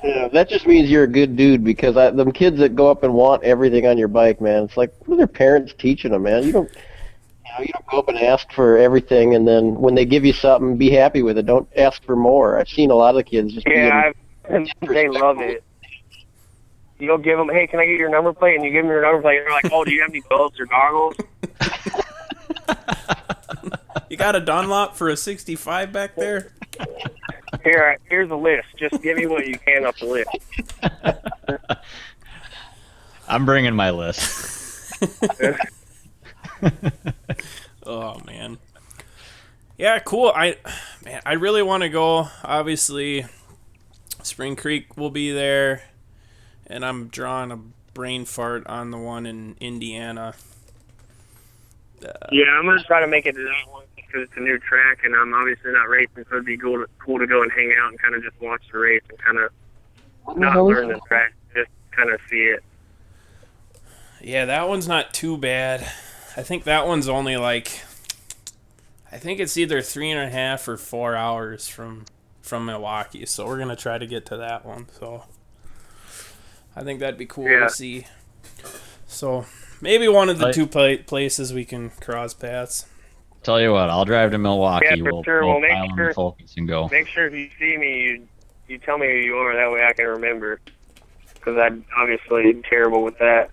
Yeah, that just means you're a good dude, because them kids that go up and want everything on your bike, man, it's like, what are their parents teaching them, man? You don't go up and ask for everything, and then when they give you something, be happy with it. Don't ask for more. I've seen a lot of kids just they love it. You'll give them, hey, can I get your number plate? And you give them your number plate, and they're like, oh, do you have any belts or goggles? You got a Dunlop for a 65 back there? Here's a list. Just give me what you can off the list. I'm bringing my list. Oh man. Yeah, cool. I really want to go. Obviously, Spring Creek will be there, and I'm drawing a brain fart on the one in Indiana. Yeah, I'm gonna try to make it to that one because it's a new track, and I'm obviously not racing, so it'd be cool to go and hang out and kind of just watch the race and kind of not learn the track, just kind of see it. Yeah, that one's not too bad. I think that one's only like, I think it's either 3.5 or 4 hours from Milwaukee, so we're gonna try to get to that one. So I think that'd be cool to see. So maybe one of the two places we can cross paths. Tell you what, I'll drive to Milwaukee. Yeah, for sure. Well, make sure, focus and go. Make sure if you see me, you tell me who you are. That way I can remember. Because I'm obviously terrible with that.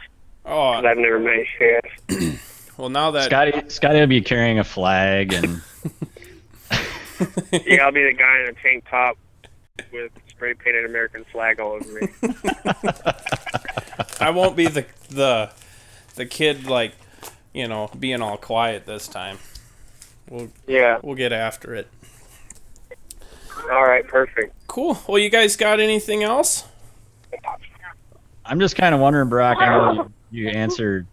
Oh, I've never met you yet. Well, now that Scotty will be carrying a flag and. Yeah, I'll be the guy in a tank top with spray painted American flag all over me. I won't be the kid, like, you know, being all quiet this time. We'll get after it. All right, perfect. Cool. Well, you guys got anything else? I'm just kind of wondering, Broc. I know you answer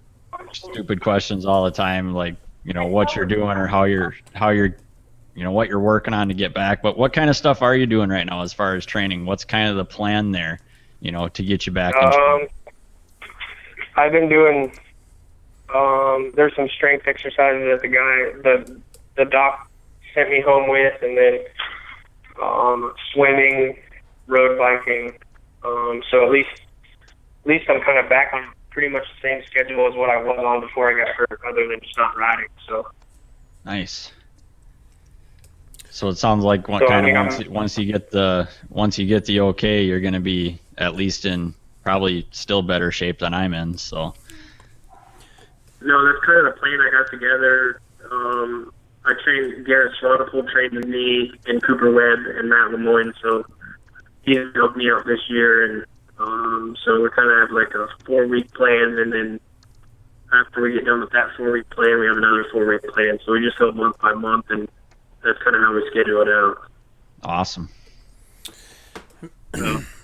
stupid questions all the time, like, you know, what you're doing or how you're, you know, what you're working on to get back. But what kind of stuff are you doing right now as far as training? What's kind of the plan there, you know, to get you back in training? I've been doing. There's some strength exercises that the doc sent me home with, and then swimming, road biking. So at least I'm kind of back on pretty much the same schedule as what I was on before I got hurt, other than just not riding. So Nice. So it sounds like So, I mean, once you get the okay, you're going to be at least in probably still better shape than I'm in. So no, that's kind of the plan I got together. I trained Garrett Swanepoel trained with me, and Cooper Webb and Matt Lemoyne, so he helped me out this year, and so we kind of have like a 4-week plan, and then after we get done with that 4-week plan, we have another 4-week plan. So we just go month by month, and that's kind of how we schedule it out. awesome.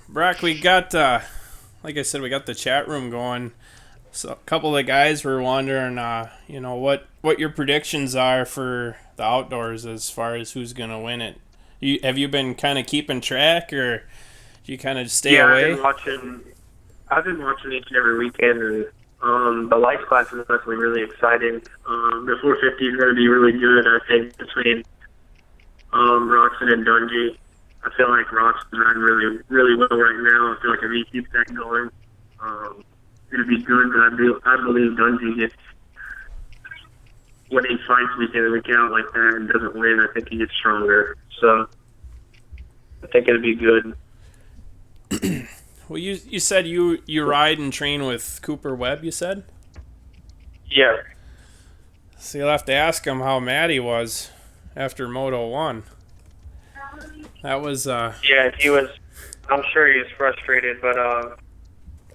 Broc, we got, like I said, we got the chat room going. So a couple of the guys were wondering, what your predictions are for the outdoors as far as who's going to win it. Have you been kind of keeping track, or do you kind of stay away? I've been watching each and every weekend, and the lights class is definitely really exciting. The 450 is going to be really good, I think, between Roxon and Dungey. I feel like Roxon's riding really, really well right now. I feel like if he keeps that going, it'll be good. But I believe Dungey gets, when he fights week in and week out like that and doesn't win, I think he gets stronger. So I think it'll be good. Well, you said you ride and train with Cooper Webb, you said? Yeah. So you'll have to ask him how mad he was after Moto 1. That was, Yeah, he was. I'm sure he was frustrated, but I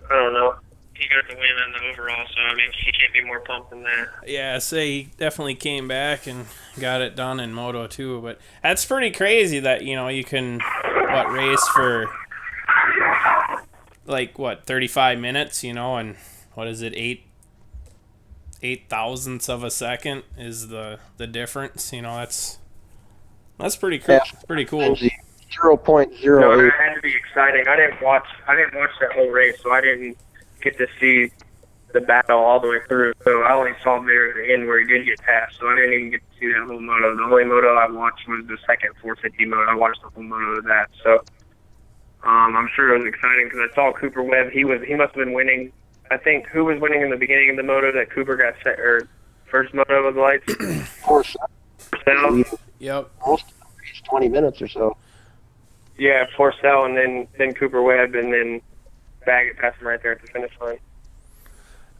don't know. He got the win in the overall, so I mean, he can't be more pumped than that. yeah, say he definitely came back and got it done in Moto 2. But that's pretty crazy that, you can, race for, 35 minutes, and what is it, 8 thousandths of a second is the difference. That's pretty cool. Pretty cool. 0.08. No, it had to be exciting. I didn't watch that whole race, so I didn't get to see the battle all the way through. So I only saw him there at the end where he did get passed. So I didn't even get to see that whole moto. The only moto I watched was the second 450 moto. I watched the whole moto of that. So I'm sure it was exciting because I saw Cooper Webb. He must have been winning. I think who was winning in the beginning of the moto that Cooper got set, or first moto with the lights? Forcell. Yep. Most 20 minutes or so. Yeah, Forcell, and then Cooper Webb, and then Baggett passed him right there at the finish line.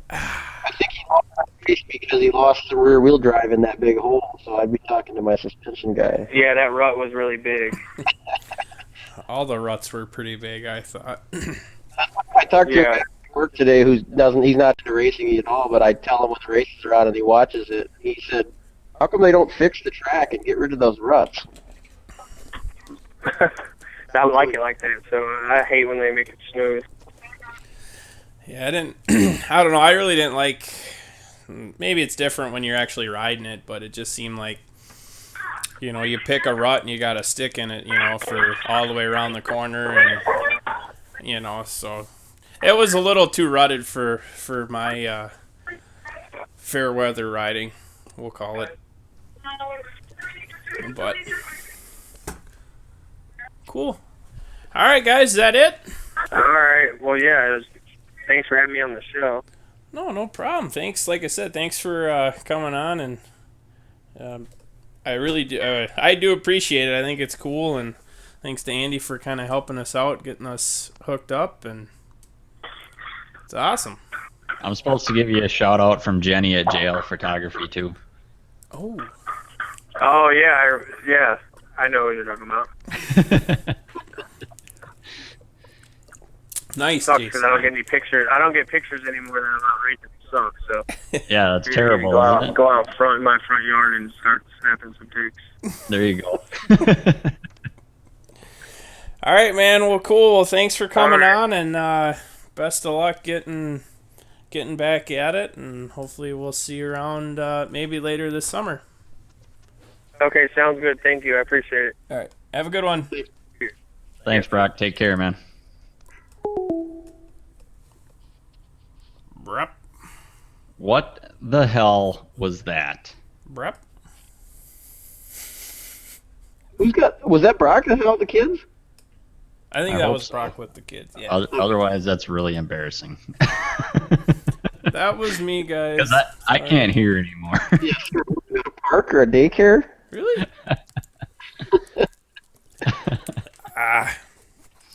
I think he lost that race because he lost the rear wheel drive in that big hole, so I'd be talking to my suspension guy. Yeah, that rut was really big. All the ruts were pretty big, I thought. I talked to a guy at work today he's not into racing at all, but I tell him when the races are on and he watches it. He said, how come they don't fix the track and get rid of those ruts? I like it like that, so I hate when they make it smooth. Yeah, I didn't. I don't know. I really didn't like. Maybe it's different when you're actually riding it, but it just seemed like, you pick a rut and you got to stick in it, for all the way around the corner, and so it was a little too rutted for my fair weather riding, we'll call it. But cool. All right, guys, is that it? All right. Well, yeah. Thanks for having me on the show. No problem. Thanks. Like I said, thanks for coming on, and I really do. I do appreciate it. I think it's cool, and thanks to Andy for kind of helping us out, getting us hooked up, and it's awesome. I'm supposed to give you a shout out from Jenny at JL Photography too. Oh. Oh yeah. I know what you're talking about. Nice. Sucks because I don't get any pictures. I don't get pictures anymore that I'm not racing. It sucks. So yeah, that's terrible. Go out front in my front yard and start snapping some pics. There you go. All right, man. Well, cool. Well, thanks for coming on, and best of luck getting back at it, and hopefully we'll see you around maybe later this summer. Okay, sounds good. Thank you. I appreciate it. All right. Have a good one. Thanks, Broc. Take care, man. Brup. What the hell was that? Brup. Was that Brock that had all the kids? I think I that hope was so. Brock with the kids. Yeah, Otherwise, that's really embarrassing. that was me, guys. Because I can't hear anymore. Yeah, sure. A park or a daycare? Really?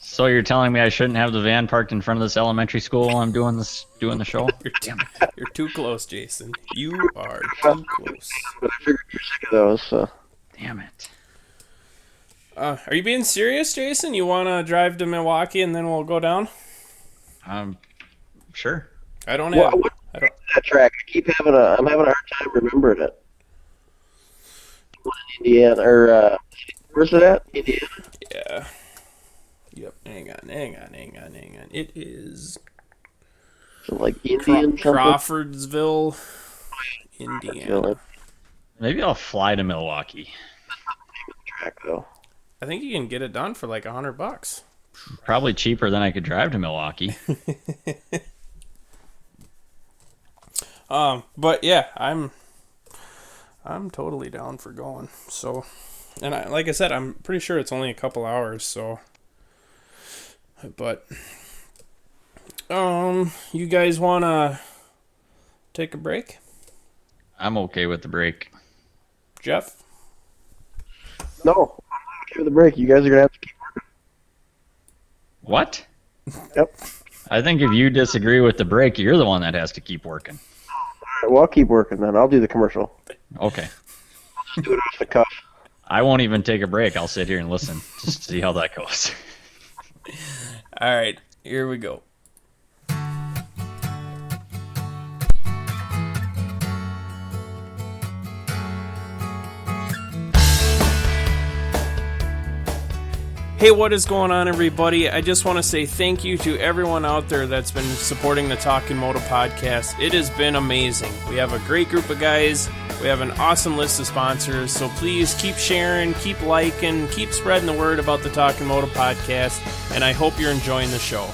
So you're telling me I shouldn't have the van parked in front of this elementary school while I'm doing the show? You're too close, Jason. You are too close. But I figured you're sick of those, so. Damn it. Are you being serious, Jason? You want to drive to Milwaukee and then we'll go down? Sure. I don't have. What's that track? I'm having a hard time remembering it. Indiana, or, where's it at? Indiana? Yeah. Yep. Hang on. It is So like Indian something? Crawfordsville, Indiana. Maybe I'll fly to Milwaukee. Track though. I think you can get it done for like $100. Probably cheaper than I could drive to Milwaukee. But yeah, I'm totally down for going. So, and like I said, I'm pretty sure it's only a couple hours. So, but you guys wanna take a break? I'm okay with the break. Jeff? No, I'm not okay with the break. You guys are gonna have to keep working. What? Yep. I think if you disagree with the break, you're the one that has to keep working. All right, well, I'll keep working then. I'll do the commercial. Okay. Just do it off the cuff. I won't even take a break. I'll sit here and listen just to see how that goes. All right, here we go. Hey, what is going on, everybody? I just want to say thank you to everyone out there that's been supporting the Talkin Moto podcast. It has been amazing. We have a great group of guys. We have an awesome list of sponsors. So please keep sharing, keep liking, keep spreading the word about the Talkin Moto podcast. And I hope you're enjoying the show.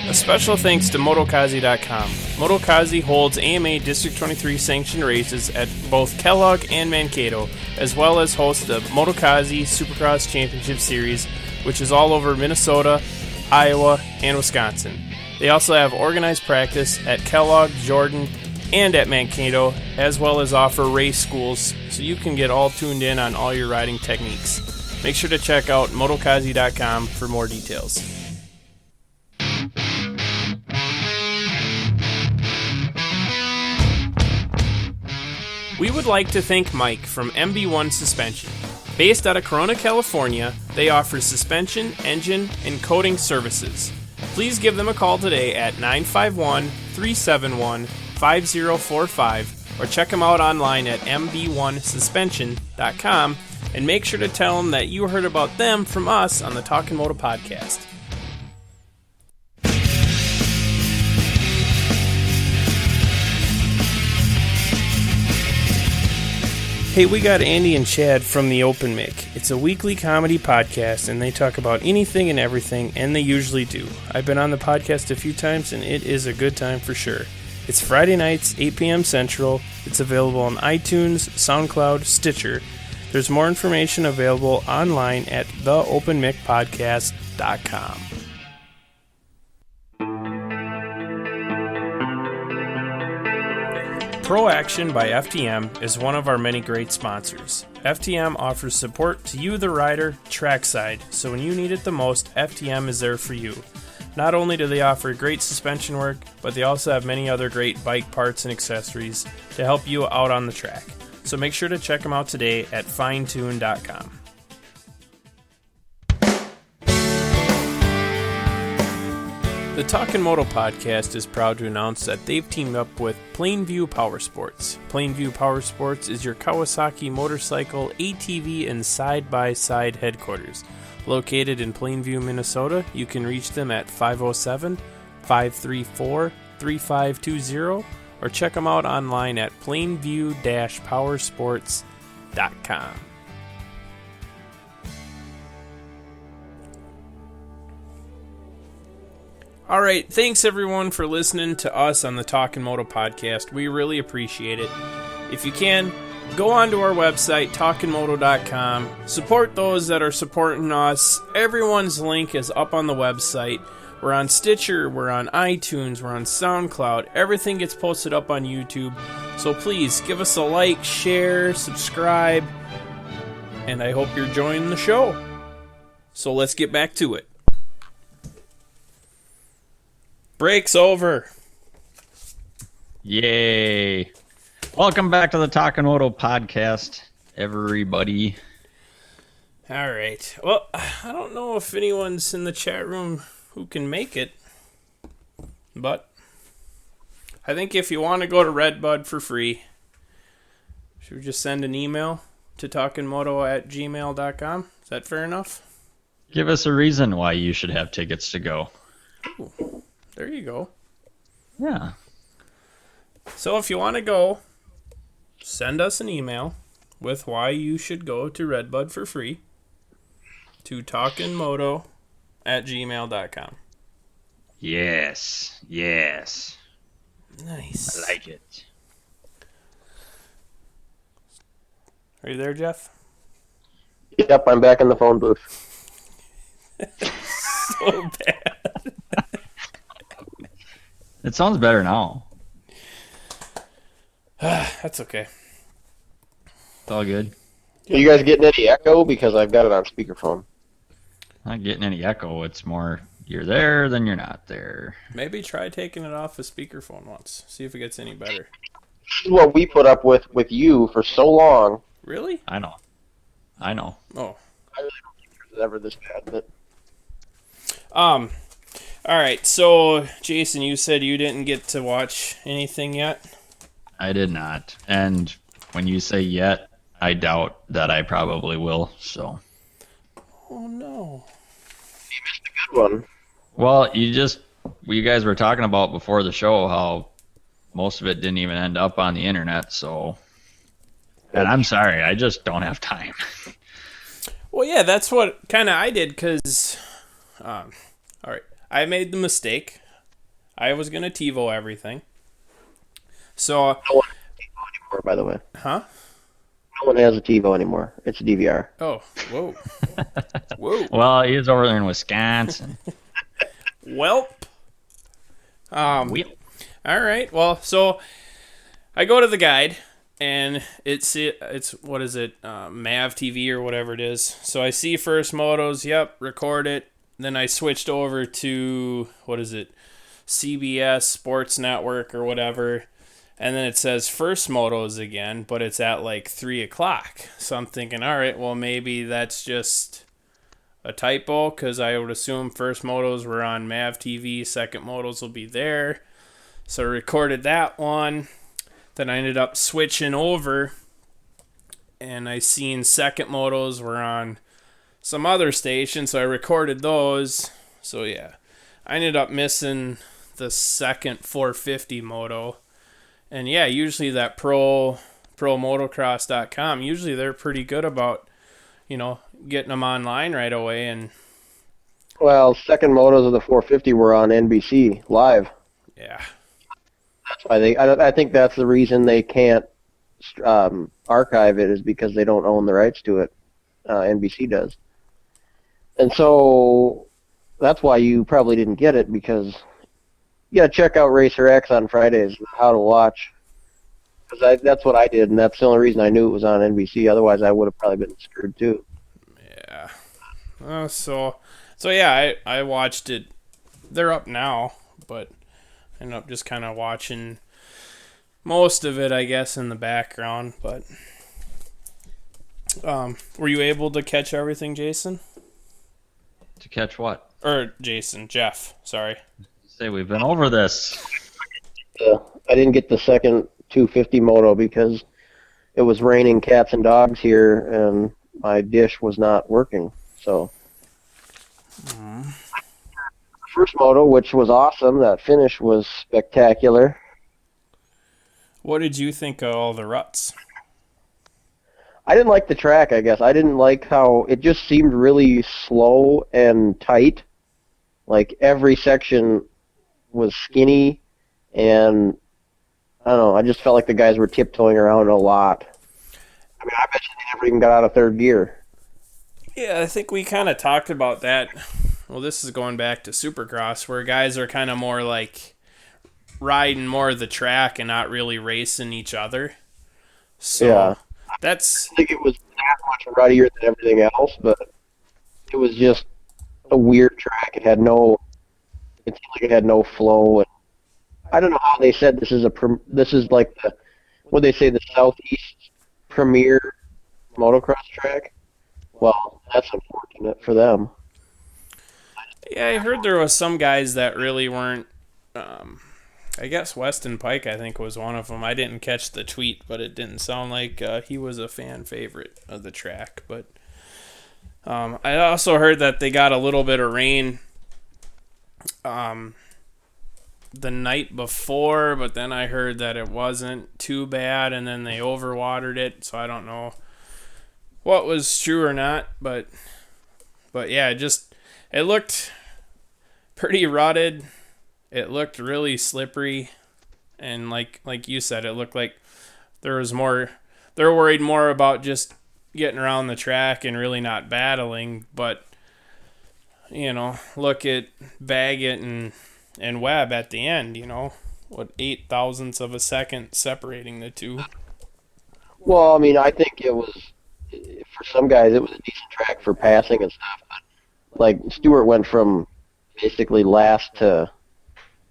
A special thanks to Motokazi.com. Motokazi holds AMA District 23 sanctioned races at both Kellogg and Mankato, as well as hosts the Motokazi Supercross Championship Series, which is all over Minnesota, Iowa, and Wisconsin. They also have organized practice at Kellogg, Jordan, and at Mankato, as well as offer race schools, so you can get all tuned in on all your riding techniques. Make sure to check out Motokazi.com for more details. We would like to thank Mike from MB1 Suspension. Based out of Corona, California, they offer suspension, engine, and coating services. Please give them a call today at 951-371-5045 or check them out online at mb1suspension.com and make sure to tell them that you heard about them from us on the Talkin Moto podcast. Hey, we got Andy and Chad from The Open Mic. It's a weekly comedy podcast, and they talk about anything and everything, and they usually do. I've been on the podcast a few times, and it is a good time for sure. It's Friday nights, 8 p.m. Central. It's available on iTunes, SoundCloud, Stitcher. There's more information available online at theopenmicpodcast.com. Pro Action by FTM is one of our many great sponsors. FTM offers support to you, the rider, trackside, so when you need it the most, FTM is there for you. Not only do they offer great suspension work, but they also have many other great bike parts and accessories to help you out on the track. So make sure to check them out today at finetune.com. The Talkin Moto podcast is proud to announce that they've teamed up with Plainview Powersports. Plainview Powersports is your Kawasaki motorcycle, ATV, and side-by-side headquarters. Located in Plainview, Minnesota, you can reach them at 507-534-3520 or check them out online at plainview-powersports.com. All right, thanks everyone for listening to us on the Talkin Moto podcast. We really appreciate it. if you can, go onto our website, talkinmoto.com. Support those that are supporting us. Everyone's link is up on the website. We're on Stitcher, we're on iTunes, we're on SoundCloud. Everything gets posted up on YouTube. So please give us a like, share, subscribe, and I hope you're enjoying the show. So let's get back to it. Break's over. Yay. Welcome back to the Talkin Moto podcast, everybody. All right. Well, I don't know if anyone's in the chat room who can make it, but I think if you want to go to Redbud for free, should we just send an email to talkinmoto@gmail.com? Is that fair enough? Give us a reason why you should have tickets to go. Ooh, there you go. Yeah. So if you want to go, send us an email with why you should go to Redbud for free to talkinmoto@gmail.com. Yes. Yes. Nice. I like it. Are you there, Jeff? Yep, I'm back in the phone booth. So bad. It sounds better now. That's okay. It's all good. Are you guys getting any echo? Because I've got it on speakerphone. Not getting any echo. It's more you're there than you're not there. Maybe try taking it off a speakerphone once. See if it gets any better. This is what we put up with you for so long. Really? I know. Oh. I really don't think it's ever this bad, but All right. So, Jason, you said you didn't get to watch anything yet. I did not. And when you say yet, I doubt that I probably will. So. Oh no. good one. Well, you guys were talking about before the show how most of it didn't even end up on the internet. So. And I'm sorry, I just don't have time. Well, yeah, that's what kind of I did because, all right, I made the mistake. I was gonna TiVo everything. So, No one has a TiVo anymore, by the way. huh? No one has a TiVo anymore. It's a DVR. Oh, whoa, whoa. Well, he's over there in Wisconsin. Welp. All right. Well, so I go to the guide. And it's what is it, Mav TV or whatever it is. So I see first motos, yep, record it. Then I switched over to, what is it, CBS Sports Network or whatever. And then it says first motos again, but it's at like 3 o'clock. So I'm thinking, all right, well, maybe that's just a typo because I would assume first motos were on Mav TV, second motos will be there. So I recorded that one. Then I ended up switching over, and I seen second motos were on some other station, so I recorded those. So yeah, I ended up missing the second 450 moto. And yeah, usually that promotocross.com, usually they're pretty good about, getting them online right away. And Well, second motos of the 450 were on NBC live. yeah. That's why I think that's the reason they can't archive it is because they don't own the rights to it. NBC does. And so that's why you probably didn't get it because you got to check out Racer X on Fridays, how to watch. Because that's what I did, and that's the only reason I knew it was on NBC. Otherwise, I would have probably been screwed too. Yeah. So yeah, I watched it. They're up now, but I ended up just kind of watching most of it, I guess, in the background. But were you able to catch everything, Jason? To catch what? Or Jeff, sorry. Say we've been over this. I didn't get the second 250 moto because it was raining cats and dogs here, and my dish was not working. So. First moto, which was awesome. That finish was spectacular. What did you think of all the ruts? I didn't like the track, I guess. I didn't like how it just seemed really slow and tight. Like every section was skinny, and I don't know. I just felt like the guys were tiptoeing around a lot. I mean, I bet you they never even got out of third gear. Yeah, I think we kind of talked about that. Well, this is going back to Supercross, where guys are kind of more like riding more of the track and not really racing each other. Yeah. So that's I think it was that much ruddier than everything else, but it was just a weird track. It seemed like it had no flow. And I don't know how they said this is like what they say, the Southeast premier motocross track. Well, that's unfortunate for them. yeah. I heard there was some guys that really weren't. I guess Weston Pike, I think, was one of them. I didn't catch the tweet, but it didn't sound like he was a fan favorite of the track. But I also heard that they got a little bit of rain the night before, but then I heard that it wasn't too bad, and then they overwatered it. So I don't know what was true or not, but yeah, it looked pretty rutted. It looked really slippery, and like you said, it looked like there was more. They're worried more about just getting around the track and really not battling. But look at Baggett and Webb at the end. What 8 thousandths of a second separating the two. Well, I mean, I think it was for some guys it was a decent track for passing and stuff. But like Stewart went from basically last to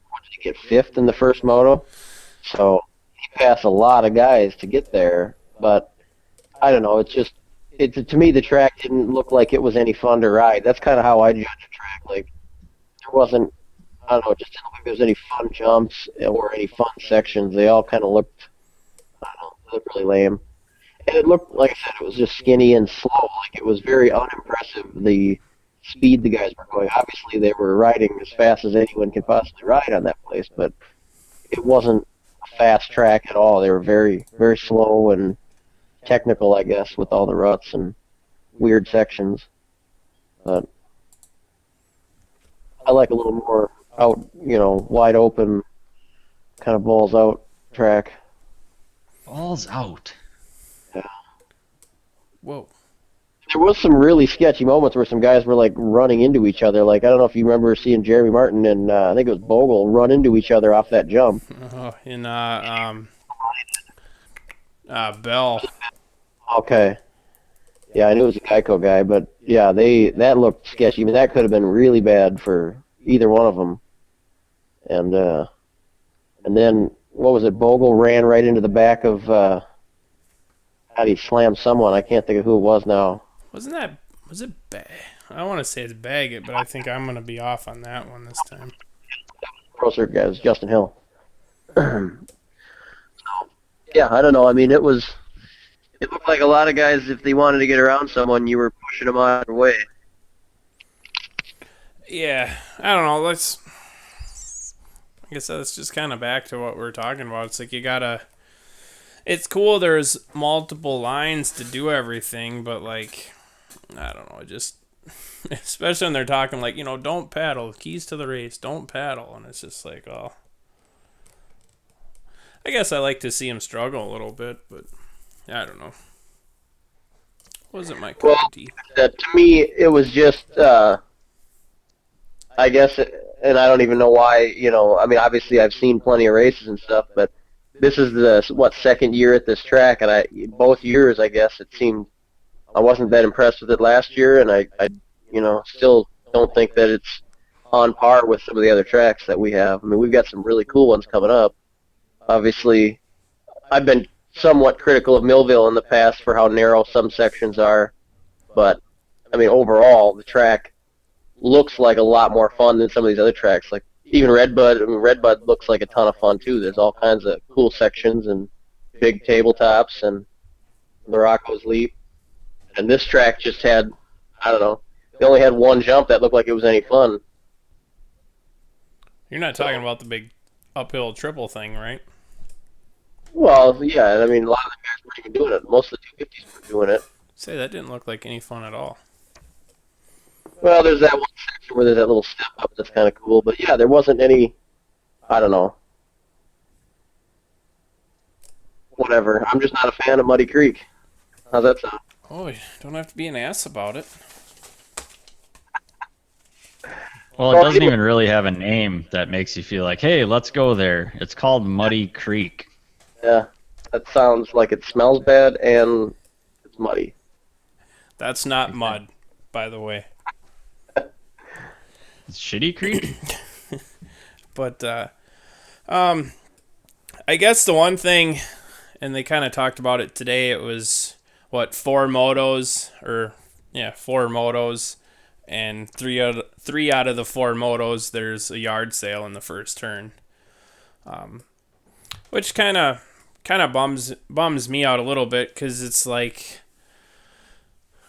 what did he get, fifth in the first moto? So he passed a lot of guys to get there. But I don't know. To me the track didn't look like it was any fun to ride. That's kind of how I judge a track. Like there wasn't. I don't know. It just didn't look like there was any fun jumps or any fun sections. They all kind of looked. I don't know. They looked really lame. And it looked, like I said, it was just skinny and slow. Like, it was very unimpressive, the speed the guys were going. Obviously, they were riding as fast as anyone can possibly ride on that place, but it wasn't a fast track at all. They were very, very slow and technical, I guess, with all the ruts and weird sections. But I like a little more out, wide open, kind of balls out track. Balls out. Whoa. There was some really sketchy moments where some guys were like running into each other. Like I don't know if you remember seeing Jeremy Martin and I think it was Bogle run into each other off that jump. In Bell. Okay, yeah, I knew it was a Geico guy, but yeah, that looked sketchy. I mean, that could have been really bad for either one of them. And then what was it? Bogle ran right into the back of. How did he slam someone? I can't think of who it was now. Was it Bag? I want to say it's Baggett, but I think I'm going to be off on that one this time. Pro Circuit guy was Justin Hill. Yeah, I don't know. I mean, it looked like a lot of guys, if they wanted to get around someone, you were pushing them out of the way. Yeah, I don't know. I guess that's just kind of back to what we're talking about. It's like it's cool there's multiple lines to do everything, but like, I don't know, just, especially when they're talking like, don't paddle, keys to the race, don't paddle, and it's just like, oh. I guess I like to see him struggle a little bit, but I don't know. Wasn't my cup of tea. To me, it was just, I guess, and I don't even know why, I mean, obviously I've seen plenty of races and stuff, but this is the, second year at this track, and both years, I guess, it seemed, I wasn't that impressed with it last year, and I still don't think that it's on par with some of the other tracks that we have. I mean, we've got some really cool ones coming up. Obviously, I've been somewhat critical of Millville in the past for how narrow some sections are, but, I mean, overall, the track looks like a lot more fun than some of these other tracks. Like, even Redbud, Redbud looks like a ton of fun, too. There's all kinds of cool sections and big tabletops and Morocco's Leap. And this track just had, I don't know, they only had one jump that looked like it was any fun. You're not talking about the big uphill triple thing, right? Well, yeah, I mean, a lot of the guys weren't even doing it. Most of the 250s were doing it. Say, that didn't look like any fun at all. Well, there's that one section where there's that little step up that's kind of cool. But, yeah, there wasn't any, I don't know. whatever. I'm just not a fan of Muddy Creek. How's that sound? Oh, you don't have to be an ass about it. Well, it doesn't even really have a name that makes you feel like, hey, let's go there. It's called Muddy Creek. Yeah, that sounds like it smells bad and it's muddy. That's not mud, by the way. It's Shitty Creek? But I guess the one thing, and they kind of talked about it today, it was what, four motos, and three out of the four motos there's a yard sale in the first turn, which kind of bums me out a little bit, because it's like,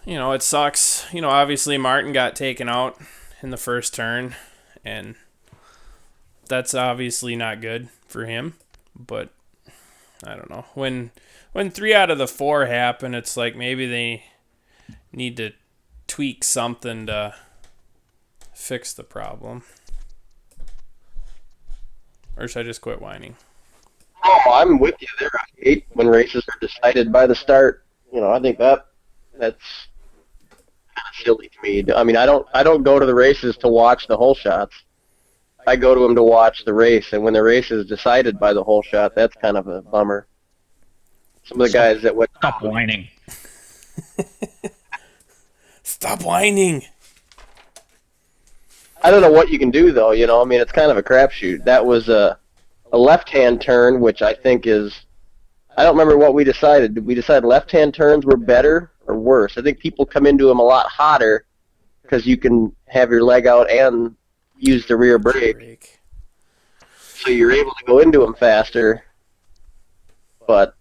it sucks. Obviously Martin got taken out in the first turn, and that's obviously not good for him. But I don't know, when three out of the four happen, it's like maybe they need to tweak something to fix the problem. Or should I just quit whining? Oh, I'm with you there. I hate when races are decided by the start. I think that's kind of silly to me. I mean, I don't go to the races to watch the whole shots. I go to them to watch the race, and when the race is decided by the whole shot, that's kind of a bummer. Some of the guys that went... Stop whining. Stop whining. I don't know what you can do, though. I mean, it's kind of a crapshoot. That was a left-hand turn, which I think is... I don't remember what we decided. Did we decide left-hand turns were better or worse? I think people come into them a lot hotter because you can have your leg out and use the rear brake. So you're able to go into them faster, but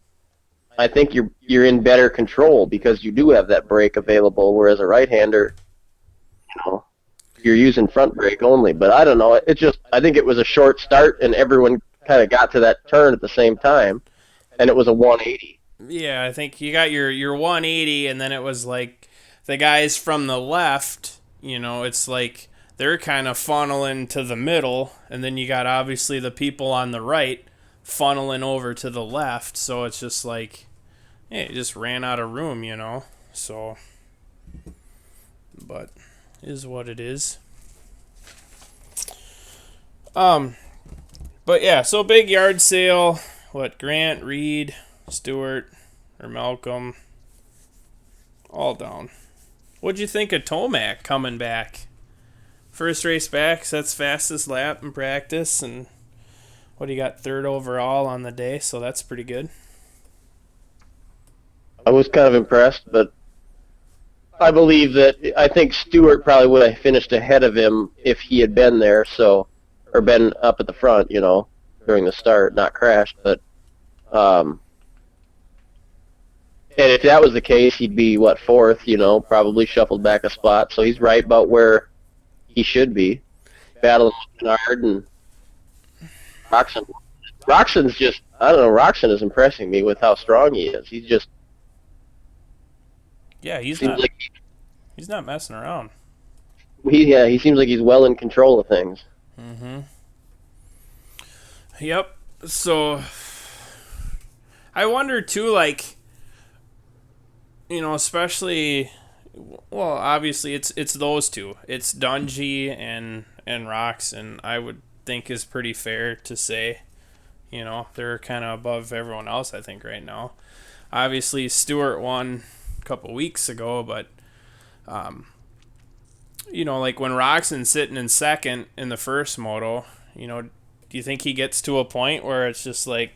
I think you're in better control because you do have that brake available, whereas a right-hander, you're using front brake only. But I don't know, I think it was a short start, and everyone kind of got to that turn at the same time, and it was a 180. Yeah, I think you got your 180, and then it was like the guys from the left, it's like they're kind of funneling to the middle, and then you got obviously the people on the right funneling over to the left, so it's just like, it just ran out of room, so, but is what it is. But yeah, so big yard sale, Grant, Reed, Stewart, or Malcolm, all down. What'd you think of Tomac coming back? First race back, sets fastest lap in practice, and what, he got third overall on the day, so that's pretty good. I was kind of impressed, but I think Stewart probably would have finished ahead of him if he had been there, or been up at the front, during the start, not crashed. But and if that was the case, he'd be fourth, probably shuffled back a spot. So he's right about where he should be, battling hard. And Roxon's just, I don't know, Roxon is impressing me with how strong he is. He's just, yeah, he's not messing around. He seems like he's well in control of things. Mm-hmm. Yep. So I wonder too, especially, well, obviously it's those two. It's Dungy and Rox, and I would think is pretty fair to say. They're kind of above everyone else, I think, right now. Obviously, Stewart won a couple weeks ago, but when Roxon's sitting in second in the first moto, do you think he gets to a point where it's just like,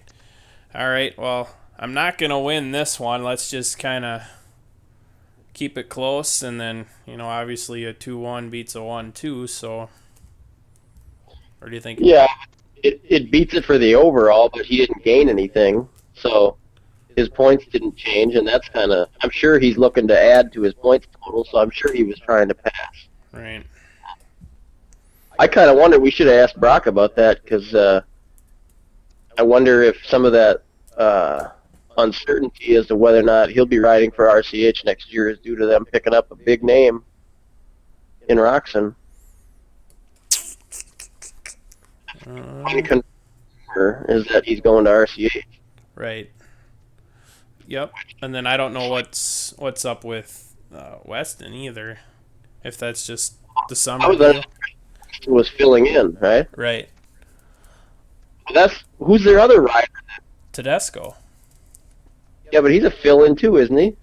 all right, well, I'm not going to win this one. Let's just kind of keep it close. And then, obviously a 2-1 beats a 1-2. So, or do you think? Yeah, it beats it for the overall, but he didn't gain anything. So his points didn't change. And that's kind of, I'm sure he's looking to add to his points total. So I'm sure he was trying to pass. Right. I kind of wonder, we should have asked Broc about that, because I wonder if some of that uncertainty as to whether or not he'll be riding for RCH next year is due to them picking up a big name in Roxon. Uh, Only concern is that he's going to RCH. Right. Yep. And then I don't know what's up with Weston either. If that's just the I summer was deal. was filling in, right? Right. That's who's their other rider? Tedesco. Yeah, but he's a fill-in too, isn't he?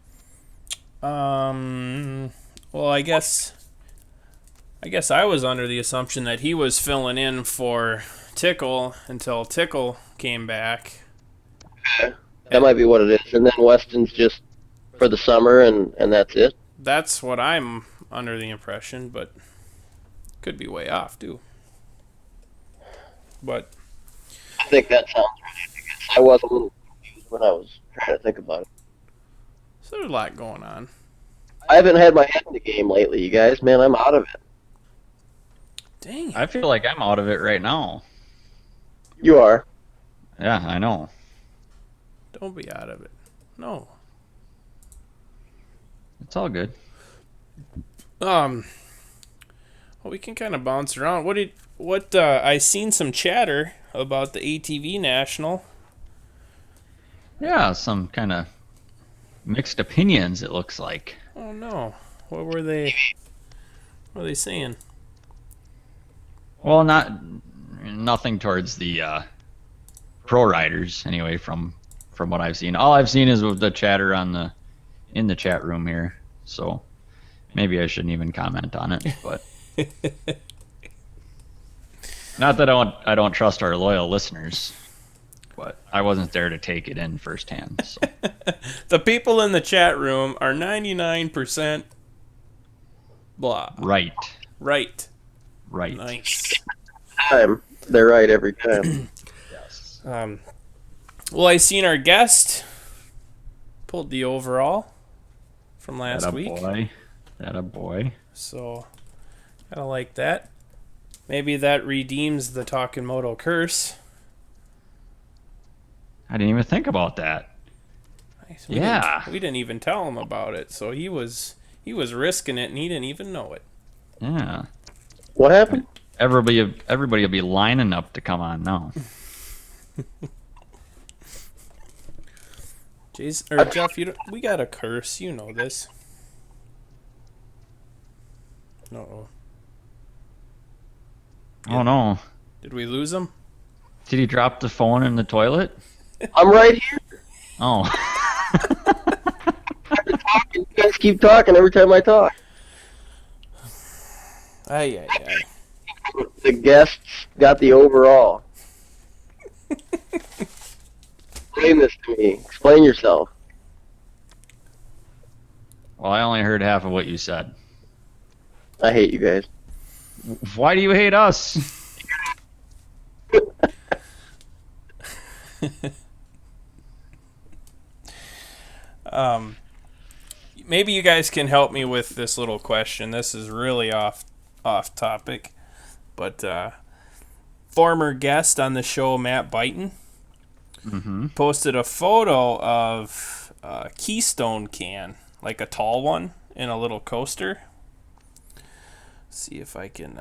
Well, I guess I was under the assumption that he was filling in for Tickle until Tickle came back. That might be what it is. And then Weston's just for the summer, and that's it. That's what I'm under the impression, but could be way off too. But I think that sounds right. Because I was a little confused when I was trying to think about it. so there's a lot going on. I haven't had my head in the game lately, you guys. Man, I'm out of it. Dang. I feel like I'm out of it right now. You are. Yeah, I know. Don't be out of it. No. It's all good. Well, we can kind of bounce around. I seen some chatter about the ATV National. Yeah, some kind of mixed opinions, it looks like. Oh no. What were they saying? Well, nothing towards the pro riders anyway. From what I've seen, all I've seen is with the chatter in the chat room here. So maybe I shouldn't even comment on it. But not that I don't trust our loyal listeners, but I wasn't there to take it in firsthand. So. The people in the chat room are 99% blah. Right. Right. Nice. Time. They're right every time. Yes. Well, I seen our guest pulled the overall from last week. That a boy. So, kind of like that. Maybe that redeems the Talkin Moto curse. I didn't even think about that. Nice. Yeah. We didn't even tell him about it, so he was risking it and he didn't even know it. Yeah. What happened? Everybody will be lining up to come on now. Jeff, we got a curse. You know this. No. Oh no. Did we lose him? Did he drop the phone in the toilet? I'm right here. Oh. You guys keep talking every time I talk. Aye. The guests got the overall. Explain this to me. Explain yourself. Well, I only heard half of what you said. I hate you guys. Why do you hate us? Maybe you guys can help me with this little question. This is really off topic, but former guest on the show, Matt Byton, posted a photo of a Keystone can, like a tall one, in a little coaster. See if I can.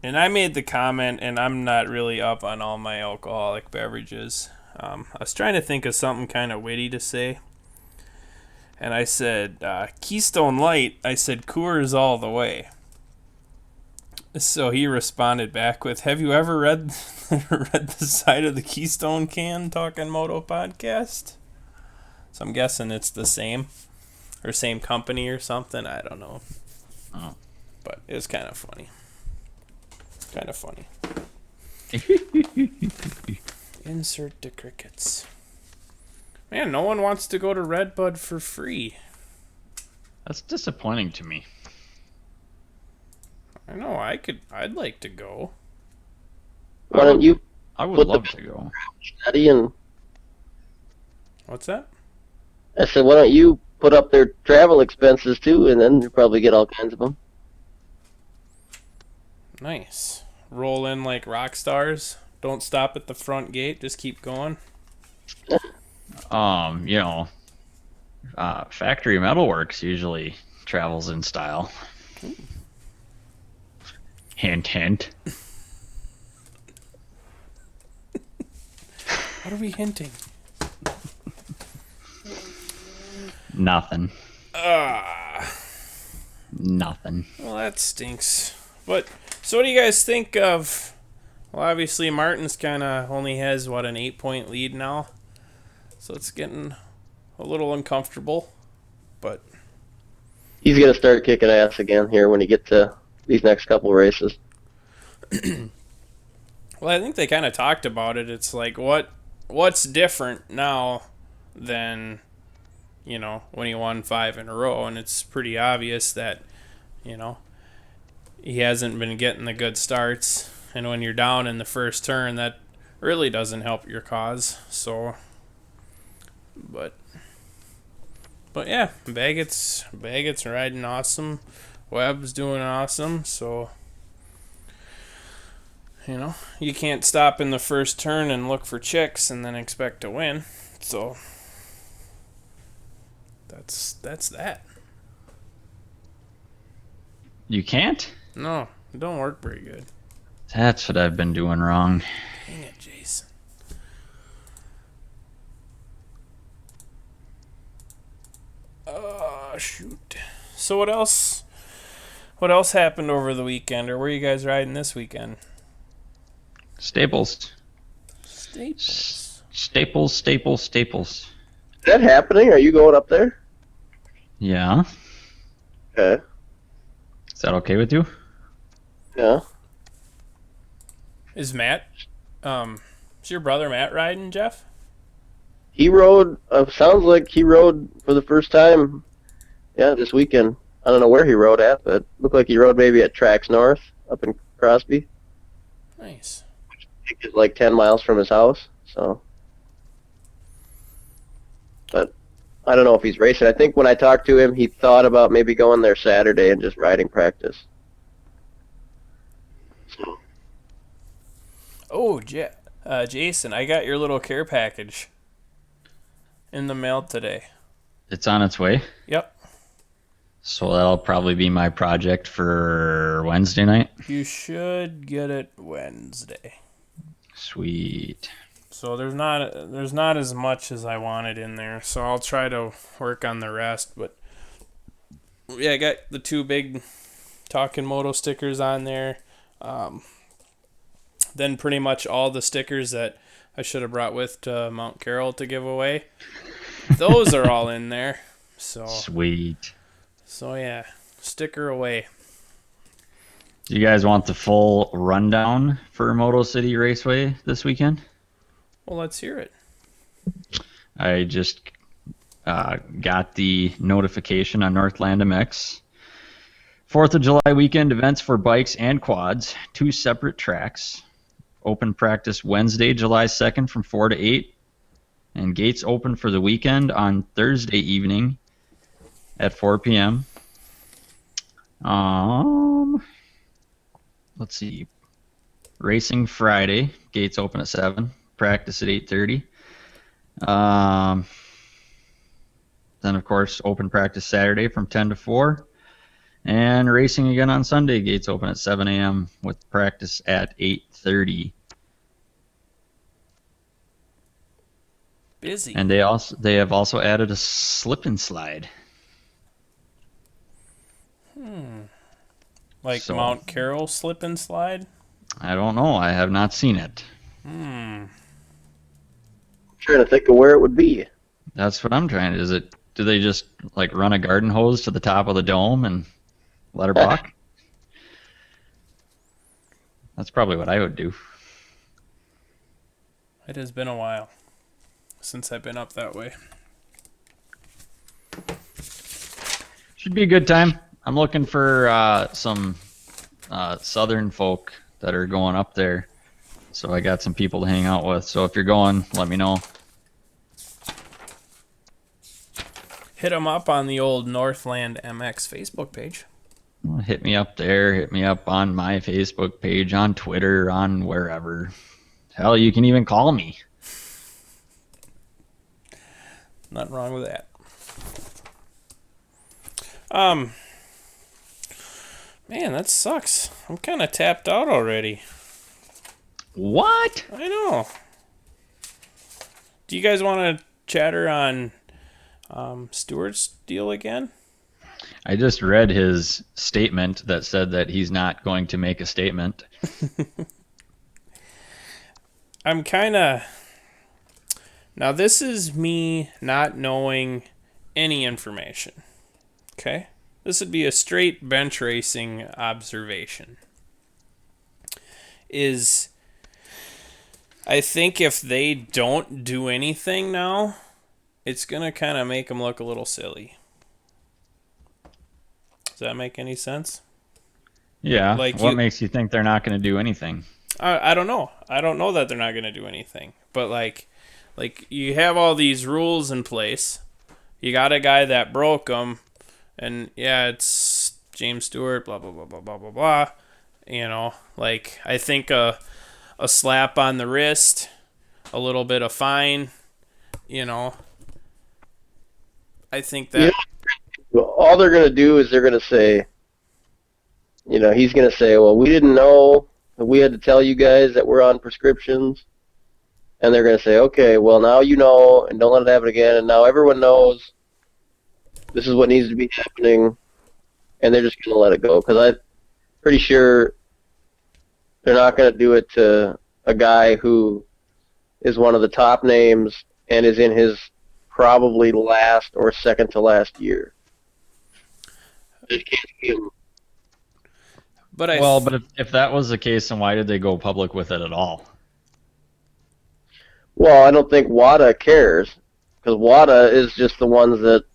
And I made the comment, and I'm not really up on all my alcoholic beverages. I was trying to think of something kind of witty to say. And I said, Keystone Light. I said, Coors all the way. So he responded back with, have you ever read the side of the Keystone can, Talkin Moto podcast? So I'm guessing it's the same. Or same company or something. I don't know. Oh. But it was kind of funny. Insert the crickets. Man, no one wants to go to Redbud for free. That's disappointing to me. I know, I'd like to go. Why don't you I would put love the to go. study and What's that? I said, why don't you put up their travel expenses too, and then you probably get all kinds of them. Nice. Roll in like rock stars. Don't stop at the front gate. Just keep going. Factory Metalworks usually travels in style. Ooh. Hint, hint. What are we hinting? Nothing. Ah, Nothing. well, that stinks. But so, what do you guys think of? Well, obviously, Martin's kind of only has an 8-point lead now, so it's getting a little uncomfortable. But He's gonna start kicking ass again here when he gets to these next couple races. well, I think they kind of talked about it. It's like what's different now than when he won 5 in a row, and it's pretty obvious that he hasn't been getting the good starts, and when you're down in the first turn, that really doesn't help your cause. So, but yeah, Baggett's riding awesome. Webb's doing awesome. So, you can't stop in the first turn and look for chicks and then expect to win. So, that's that. You can't? No, it don't work very good. That's what I've been doing wrong. Dang it, Jason. Oh, shoot. So what else? What else happened over the weekend, or where are you guys riding this weekend? Staples. Staples. Is that happening? Are you going up there? Yeah. Okay. Is that okay with you? Yeah. Is Matt? Is your brother Matt riding, Jeff? He rode. Sounds like he rode for the first time. Yeah, this weekend. I don't know where he rode at, but it looked like he rode maybe at Tracks North up in Crosby. Nice. It's like 10 miles from his house. So, but I don't know if he's racing. I think when I talked to him, he thought about maybe going there Saturday and just riding practice. So, Oh, Jason, I got your little care package in the mail today. It's on its way. Yep. So that'll probably be my project for Wednesday night. You should get it Wednesday. Sweet. So there's not as much as I wanted in there, so I'll try to work on the rest. But yeah, I got the 2 big Talkin Moto stickers on there. Then pretty much all the stickers that I should have brought with to Mount Carroll to give away. Those are all in there. Sweet. So yeah, sticker away. Do you guys want the full rundown for Moto City Raceway this weekend? Well, let's hear it. I just got the notification on Northland MX. 4th of July weekend events for bikes and quads, 2 separate tracks. Open practice Wednesday, July 2nd from 4 to 8. And gates open for the weekend on Thursday evening at 4 p.m. Let's see. Racing Friday, gates open at 7. Practice at 8:30. Then, of course, open practice Saturday from 10 to 4. And racing again on Sunday, gates open at 7 a.m. with practice at 8:30. Busy. And they have also added a slip and slide. Like So- Mount Carroll slip and slide? I don't know. I have not seen it. I'm trying to think of where it would be. That's what I'm trying to. Do they just like run a garden hose to the top of the dome and let her block? That's probably what I would do. It has been a while since I've been up that way. Should be a good time. I'm looking for some southern folk that are going up there. So I got some people to hang out with. So if you're going, let me know. Hit them up on the old Northland MX Facebook page. Hit me up there. Hit me up on my Facebook page, on Twitter, on wherever. Hell, you can even call me. Nothing wrong with that. Man, that sucks. I'm kind of tapped out already. What? I know. Do you guys want to chatter on Stewart's deal again? I just read his statement that said that he's not going to make a statement. I'm kind of. Now, this is me not knowing any information. Okay? This would be a straight bench racing observation. I think if they don't do anything now, it's going to kind of make them look a little silly. Does that make any sense? Yeah. Like What you- makes you think they're not going to do anything? I don't know. I don't know that they're not going to do anything. But like you have all these rules in place. You got a guy that broke them, and yeah, it's James Stewart. Blah blah blah blah blah blah blah. You know, like I think a slap on the wrist, a little bit of fine. You know, I think that. All they're going to do is they're going to say, he's going to say, well, we didn't know. We had to tell you guys that we're on prescriptions. And they're going to say, okay, well, now you know, and don't let it happen again. And now everyone knows this is what needs to be happening. And they're just going to let it go. Because I'm pretty sure they're not going to do it to a guy who is one of the top names and is in his probably last or second to last year. Just can't see him. But But if that was the case, then why did they go public with it at all? Well, I don't think WADA cares, because WADA is just the ones that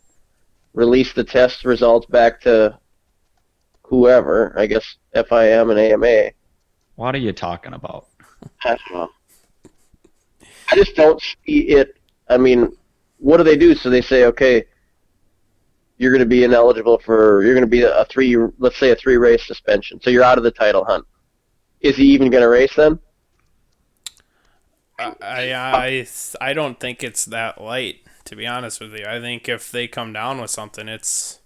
release the test results back to whoever, I guess FIM and AMA. What are you talking about? I don't know. I just don't see it. I mean, what do they do? So they say, okay, you're going to be ineligible you're going to be let's say a 3-race suspension. So you're out of the title hunt. Is he even going to race then? I don't think it's that light, to be honest with you. I think if they come down with something, it's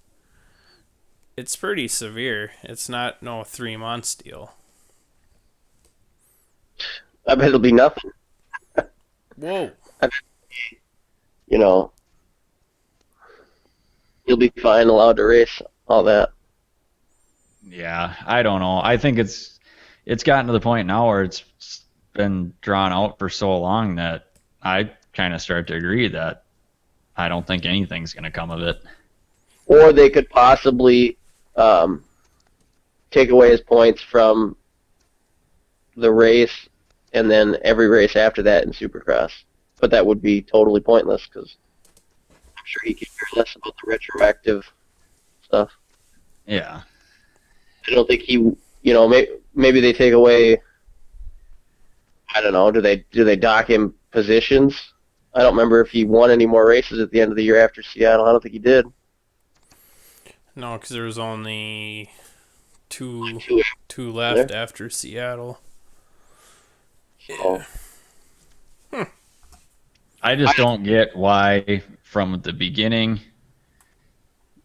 pretty severe. It's not no 3 months deal. I bet it'll be nothing. Whoa. He'll be fine, allowed to race, all that. Yeah, I don't know. I think it's gotten to the point now where it's been drawn out for so long that I kind of start to agree that I don't think anything's going to come of it. Or they could possibly take away his points from the race and then every race after that in Supercross. But that would be totally pointless because I'm sure he could care less about the retroactive stuff. Yeah. I don't think he, maybe they take away, I don't know, do they dock him positions? I don't remember if he won any more races at the end of the year after Seattle. I don't think he did. No, because there was only two Two left after Seattle. So, I just don't get why from the beginning,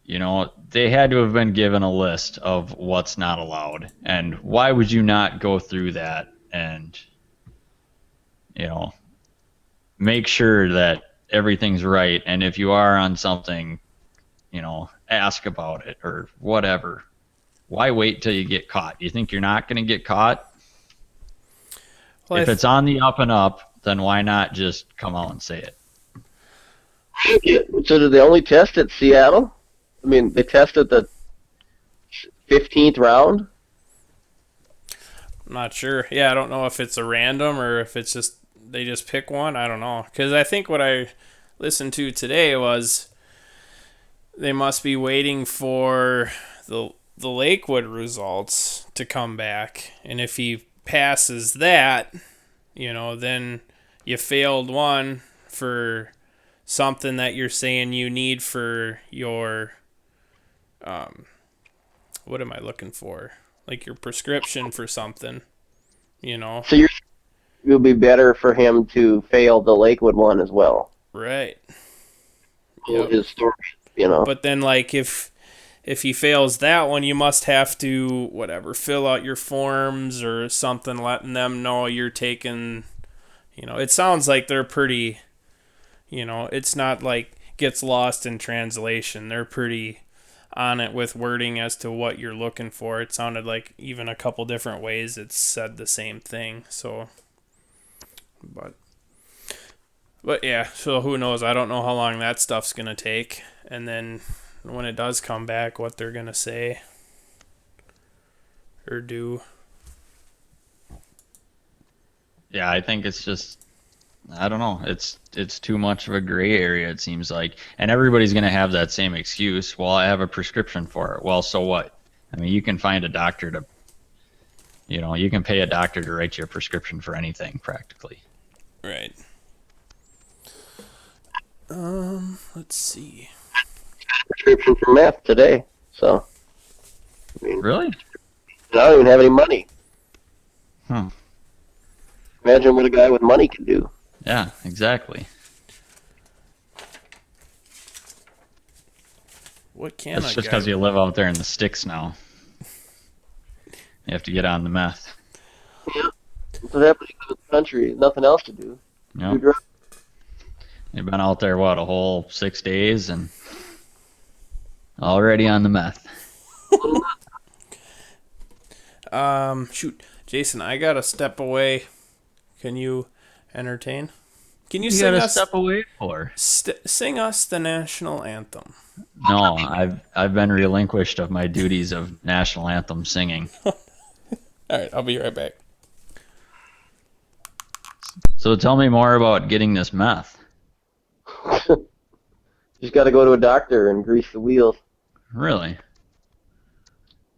they had to have been given a list of what's not allowed. And why would you not go through that and, make sure that everything's right? And if you are on something, ask about it or whatever. Why wait till you get caught? You think you're not going to get caught? Well, If it's on the up and up, then why not just come out and say it? so did they only test at Seattle? I mean, they tested the 15th round? I'm not sure. Yeah, I don't know if it's a random or if it's just they just pick one. I don't know. Because I think what I listened to today was they must be waiting for the Lakewood results to come back. And if he passes that, then you failed one for something that you're saying you need for your, what am I looking for? Like your prescription for something, So it'll be better for him to fail the Lakewood one as well. Right. Yep. His story, But then, like, if he fails that one, you must have to, fill out your forms or something, letting them know you're taking, it sounds like they're pretty, it's not like gets lost in translation. They're pretty on it with wording as to what you're looking for. It sounded like even a couple different ways it said the same thing. So, but yeah, so who knows? I don't know how long that stuff's going to take. And then when it does come back, what they're going to say or do. Yeah, I think it's just, I don't know. It's too much of a gray area, it seems like. And everybody's going to have that same excuse. Well, I have a prescription for it. Well, so what? I mean, you can find a doctor to, you can pay a doctor to write you a prescription for anything practically. Right. Let's see. Prescription for meth today. So, I mean, Really? I don't even have any money. Hmm. Imagine what a guy with money can do. Yeah, exactly. What can That's I just get? because you live out there in the sticks now. You have to get on the meth. Yeah. That's what happens in the country. Nothing else to do. Yep. Do drugs. You've been out there, what, a whole 6 days and already on the meth. Shoot. Jason, I gotta step away. Can you entertain? Can you You sing gotta us step away for. sing us the national anthem? No, I've been relinquished of my duties of national anthem singing. All right, I'll be right back. So tell me more about getting this meth. Just got to go to a doctor and grease the wheels. Really?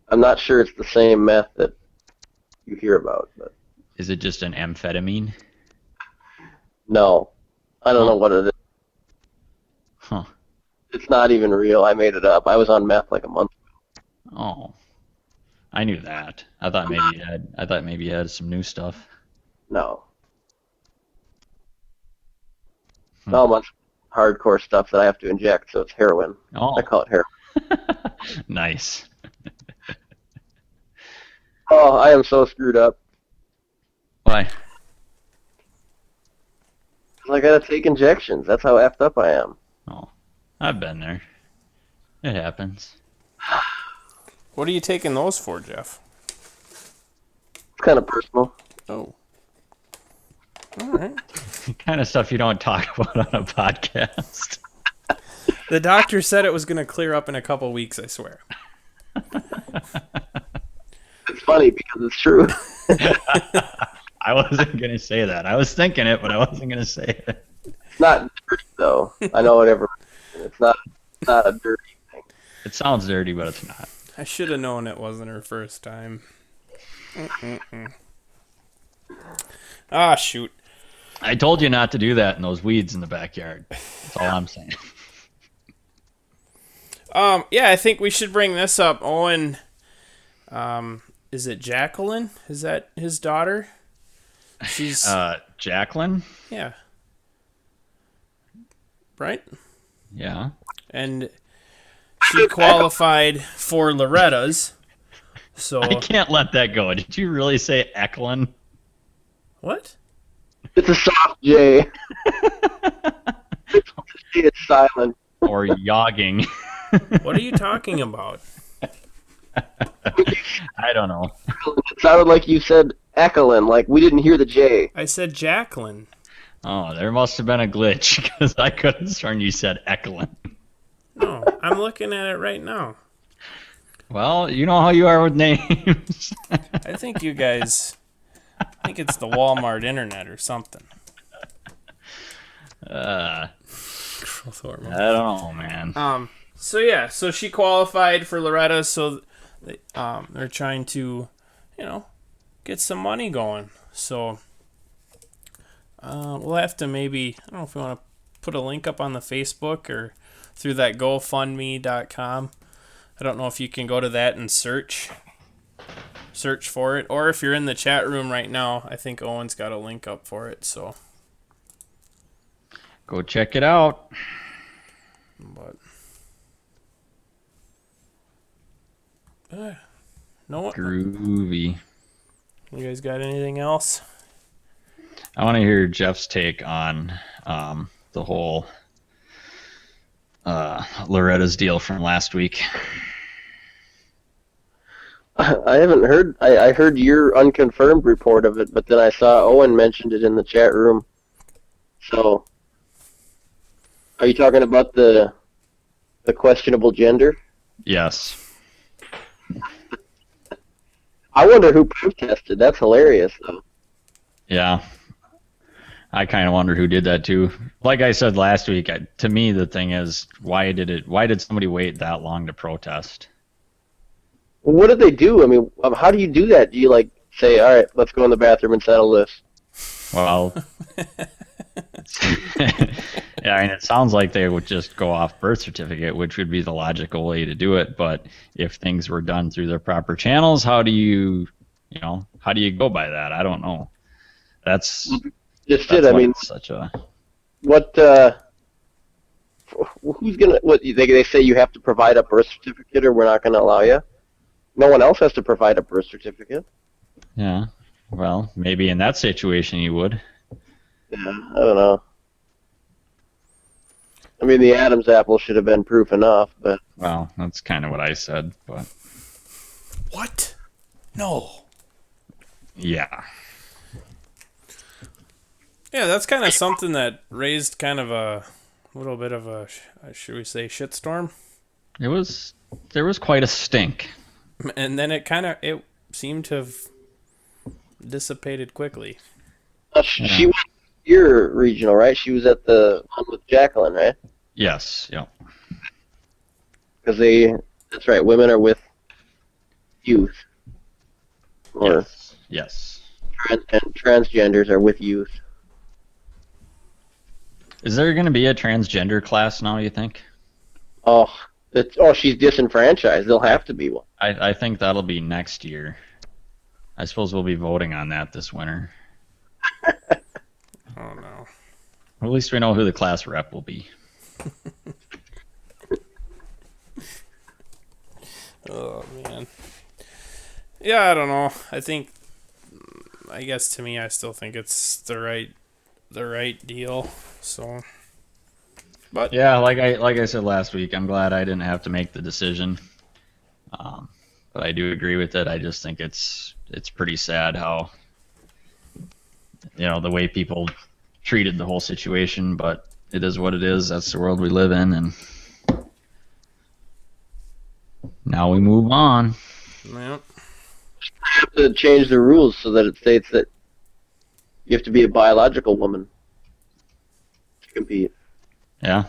I'm not sure it's the same meth that you hear about, but Is it just an amphetamine? no. I don't know what it is. Huh. It's not even real. I made it up. I was on meth like a month ago. Oh. I knew that. I thought maybe you had some new stuff. No. It's all a bunch of hardcore stuff that I have to inject, so it's heroin. Oh. I call it heroin. Nice. Oh, I am so screwed up. Why? I gotta take injections. That's how effed up I am. Oh. I've been there. It happens. What are you taking those for, Jeff? It's kind of personal. Oh. All right. Kind of stuff you don't talk about on a podcast. The doctor said it was going to clear up in a couple weeks, I swear. It's funny because it's true. I wasn't going to say that. I was thinking it, but I wasn't going to say it. It's not dirty, though. I know whatever. It's not a dirty thing. It sounds dirty, but it's not. I should have known it wasn't her first time. Ah, shoot. I told you not to do that in those weeds in the backyard. That's all I'm saying. Yeah, I think we should bring this up. Owen, is it Jacqueline? Is that his daughter? She's Jacqueline? yeah. Right? Yeah. And she qualified for Loretta's. So I can't let that go. Did you really say Eklund? what? It's a soft J. It's silent. Or yogging? What are you talking about? I don't know. It sounded like you said Ekelin, like we didn't hear the J. I said Jacqueline. Oh, there must have been a glitch because I could have sworn you said Eklund. No, I'm looking at it right now. Well, you know how you are with names. I think you guys. I think it's the Walmart internet or something. I Growth hormone. don't know, man. So yeah, so she qualified for Loretta, so they're trying to, get some money going. So we'll have to maybe, I don't know if we want to put a link up on the Facebook or through that GoFundMe.com. I don't know if you can go to that and search for it, or if you're in the chat room right now, I think Owen's got a link up for it. So Go check it out. but. No. Groovy. You guys got anything else? I want to hear Jeff's take on the whole Loretta's deal from last week? I haven't heard. I heard your unconfirmed report of it, but then I saw Owen mentioned it in the chat room. So, are you talking about the questionable gender? Yes. I wonder who protested. That's hilarious, though. Yeah. I kind of wonder who did that too. Like I said last week, to me the thing is, why did somebody wait that long to protest? Well, what did they do? I mean, how do you do that? Do you like say, "All right, let's go in the bathroom and settle this"? Well, yeah, I mean, it sounds like they would just go off birth certificate, which would be the logical way to do it. But if things were done through the proper channels, how do you go by that? I don't know. That's I mean, such a what? Who's gonna? What they say you have to provide a birth certificate, or we're not gonna allow you. No one else has to provide a birth certificate. yeah. Well, maybe in that situation you would. Yeah, I don't know. I mean, the Adam's apple should have been proof enough, but Well, that's kind of what I said, but What? No. yeah. Yeah, that's kind of something that raised kind of a little bit of a, should we say, shitstorm. There was quite a stink. And then it seemed to have dissipated quickly. she went your regional, right? She was at the one with Jacqueline, right? Yes, yeah. Because that's right, women are with youth, or Yes. and transgenders are with youth. Is there going to be a transgender class now, you think? Oh, she's disenfranchised. There'll have to be one. I think that'll be next year. I suppose we'll be voting on that this winter. Oh no. Or at least we know who the class rep will be. Oh man. Yeah, I don't know. I guess to me, I still think it's the right deal. So, but Yeah, like I said last week, I'm glad I didn't have to make the decision. But I do agree with it. I just think it's pretty sad how the way people treated the whole situation. But it is what it is. That's the world we live in, and now we move on. yeah. Have to change the rules so that it states that you have to be a biological woman to compete. Yeah.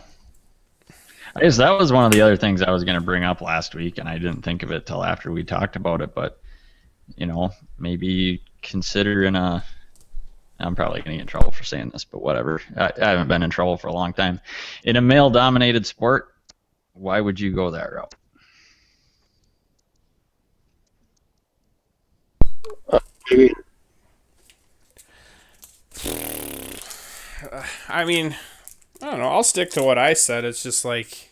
I guess that was one of the other things I was going to bring up last week, and I didn't think of it till after we talked about it. But, maybe consider I'm probably going to get in trouble for saying this, but whatever. I haven't been in trouble for a long time. In a male-dominated sport, why would you go that route? Maybe I mean, I don't know. I'll stick to what I said. It's just like,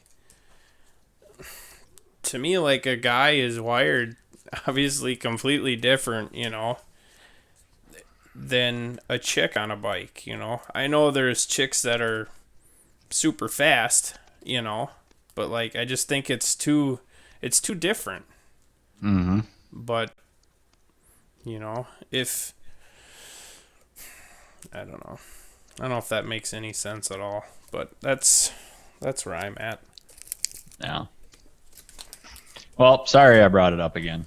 to me, like a guy is wired obviously completely different, than a chick on a bike, I know there's chicks that are super fast, but like I just think it's too different. Mm-hmm. But if I don't know if that makes any sense at all, but that's where I'm at. Yeah. Well, sorry I brought it up again.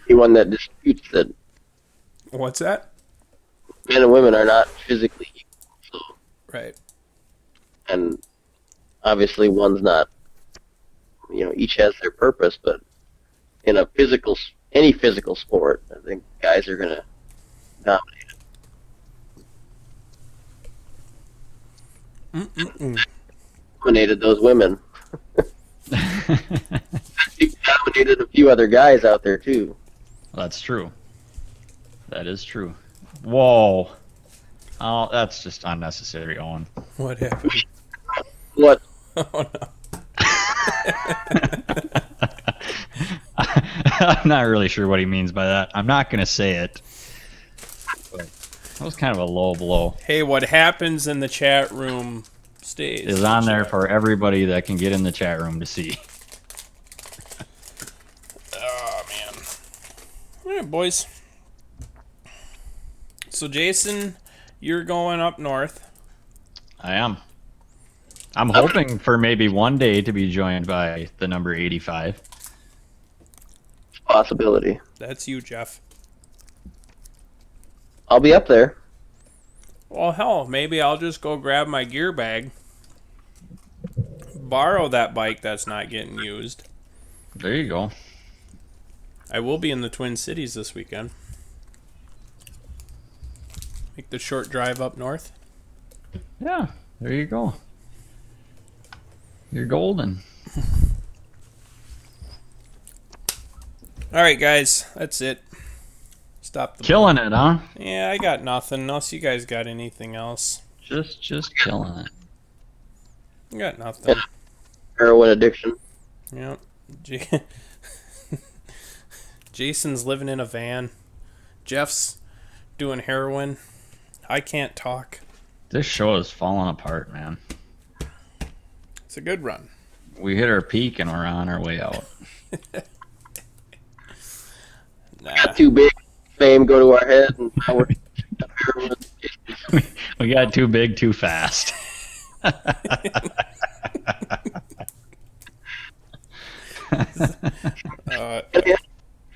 anyone that disputes that What's that? men and women are not physically equal. So, Right. and obviously one's not, each has their purpose, but in any physical sport, I think guys are going to dominate it. Dominated those women. You dominated a few other guys out there, too. That's true. That is true. Whoa. Oh, that's just unnecessary, Owen. What happened? What? Oh no. I'm not really sure what he means by that. I'm not going to say it. But that was kind of a low blow. Hey, what happens in the chat room stays. is on there for everybody that can get in the chat room to see. Oh man. All right, boys. So Jason, you're going up north. I am. I'm hoping for maybe one day to be joined by the number 85. Possibility. That's you, Jeff. I'll be up there. Well, hell, maybe I'll just go grab my gear bag, borrow that bike that's not getting used. There you go. I will be in the Twin Cities this weekend. Make the short drive up north. Yeah, there you go. You're golden. All right, guys, that's it. Stop the Killing it, huh? Yeah, I got nothing. Unless you guys got anything else. Just killing it. I got nothing. Heroin addiction. Yep. Jason's living in a van. Jeff's doing heroin. I can't talk. This show is falling apart, man. It's a good run. We hit our peak and we're on our way out. Nah. Too big fame go to our head, and now we're heroin. We got too big too fast.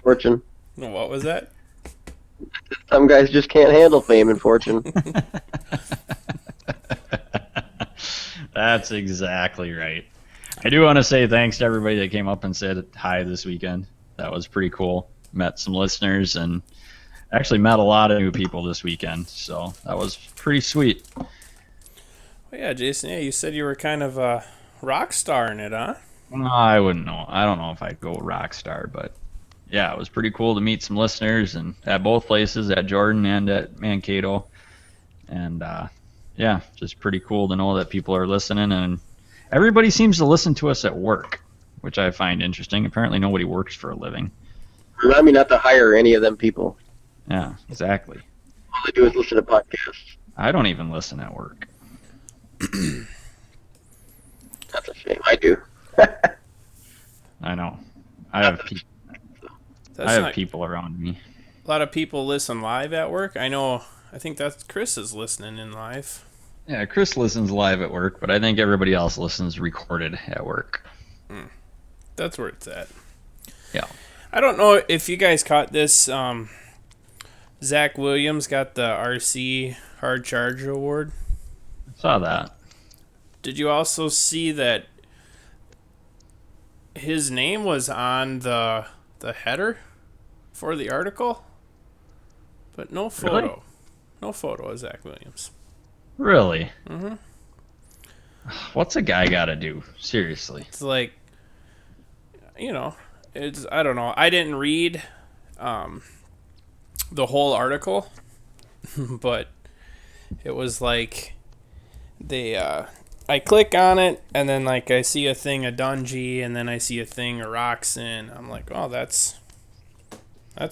Fortune. What was that? Some guys just can't handle fame and fortune. That's exactly right. I do want to say thanks to everybody that came up and said hi this weekend. That was pretty cool. Met some listeners and actually met a lot of new people this weekend. So that was pretty sweet. Well, yeah, Jason, yeah, you said you were kind of a rock star in it, huh? I wouldn't know. I don't know if I'd go rock star, but yeah, it was pretty cool to meet some listeners and at both places, at Jordan and at Mankato. And yeah, just pretty cool to know that people are listening, and everybody seems to listen to us at work, which I find interesting. Apparently nobody works for a living. Remind me not to hire any of them people. Yeah, exactly. All they do is listen to podcasts. I don't even listen at work. That's a shame. I do. I know. I have That's people around me. A lot of people listen live at work. I think that's Chris is listening in live. Yeah, Chris listens live at work, but I think everybody else listens recorded at work. That's where it's at. Yeah. I don't know if you guys caught this. Zach Williams got the RC Hard Charger Award. Saw that. Did you also see that his name was on the header for the article? But no photo. Really? No photo of Zach Williams. Really? Mm-hmm. What's a guy got to do? Seriously. It's like, I don't know. I didn't read the whole article, but it was like I click on it, and then like I see a thing of Dungy, and then I see a thing of Roxon. I'm like, oh, that's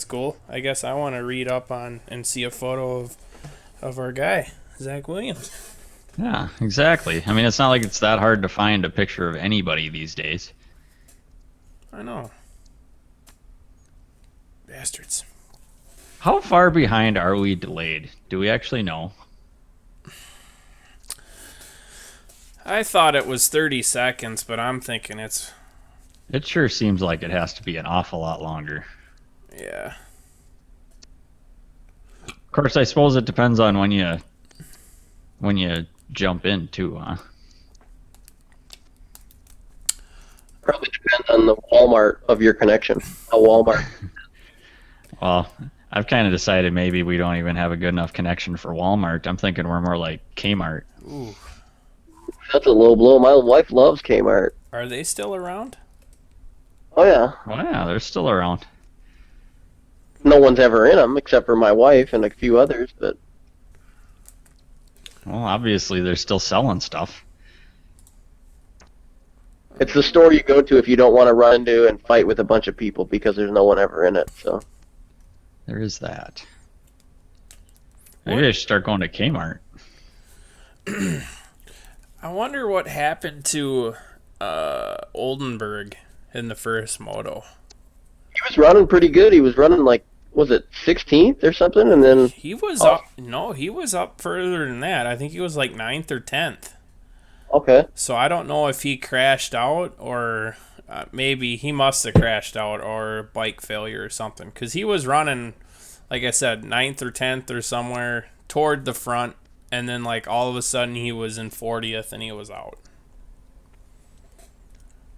cool. I guess I want to read up on and see a photo of our guy, Zach Williams. Yeah, exactly. I mean, it's not like it's that hard to find a picture of anybody these days. I know. Bastards. How far behind are we delayed? Do we actually know? I thought it was 30 seconds, but I'm thinking it's... It sure seems like it has to be an awful lot longer. Yeah. Of course, I suppose it depends on when you jump in too, huh? Probably depends on the Walmart of your connection. A Walmart. Well, I've kind of decided maybe we don't even have a good enough connection for Walmart. I'm thinking we're more like Kmart. Ooh. That's a low blow. My wife loves Kmart. Are they still around? Oh, yeah. Oh yeah, they're still around. No one's ever in them except for my wife and a few others, but Well, obviously they're still selling stuff. it's the store you go to if you don't want to run into and fight with a bunch of people because there's no one ever in it. So There is that. Maybe I should start going to Kmart. I wonder what happened to Oldenburg in the first moto. He was running pretty good. He was running like, was it 16th or something? And then He was up. No, he was up further than that. I think he was like 9th or 10th. okay, So I don't know if he crashed out or maybe he must have crashed out or bike failure or something. Because he was running, like I said, 9th or 10th or somewhere toward the front. And then like all of a sudden he was in 40th and he was out.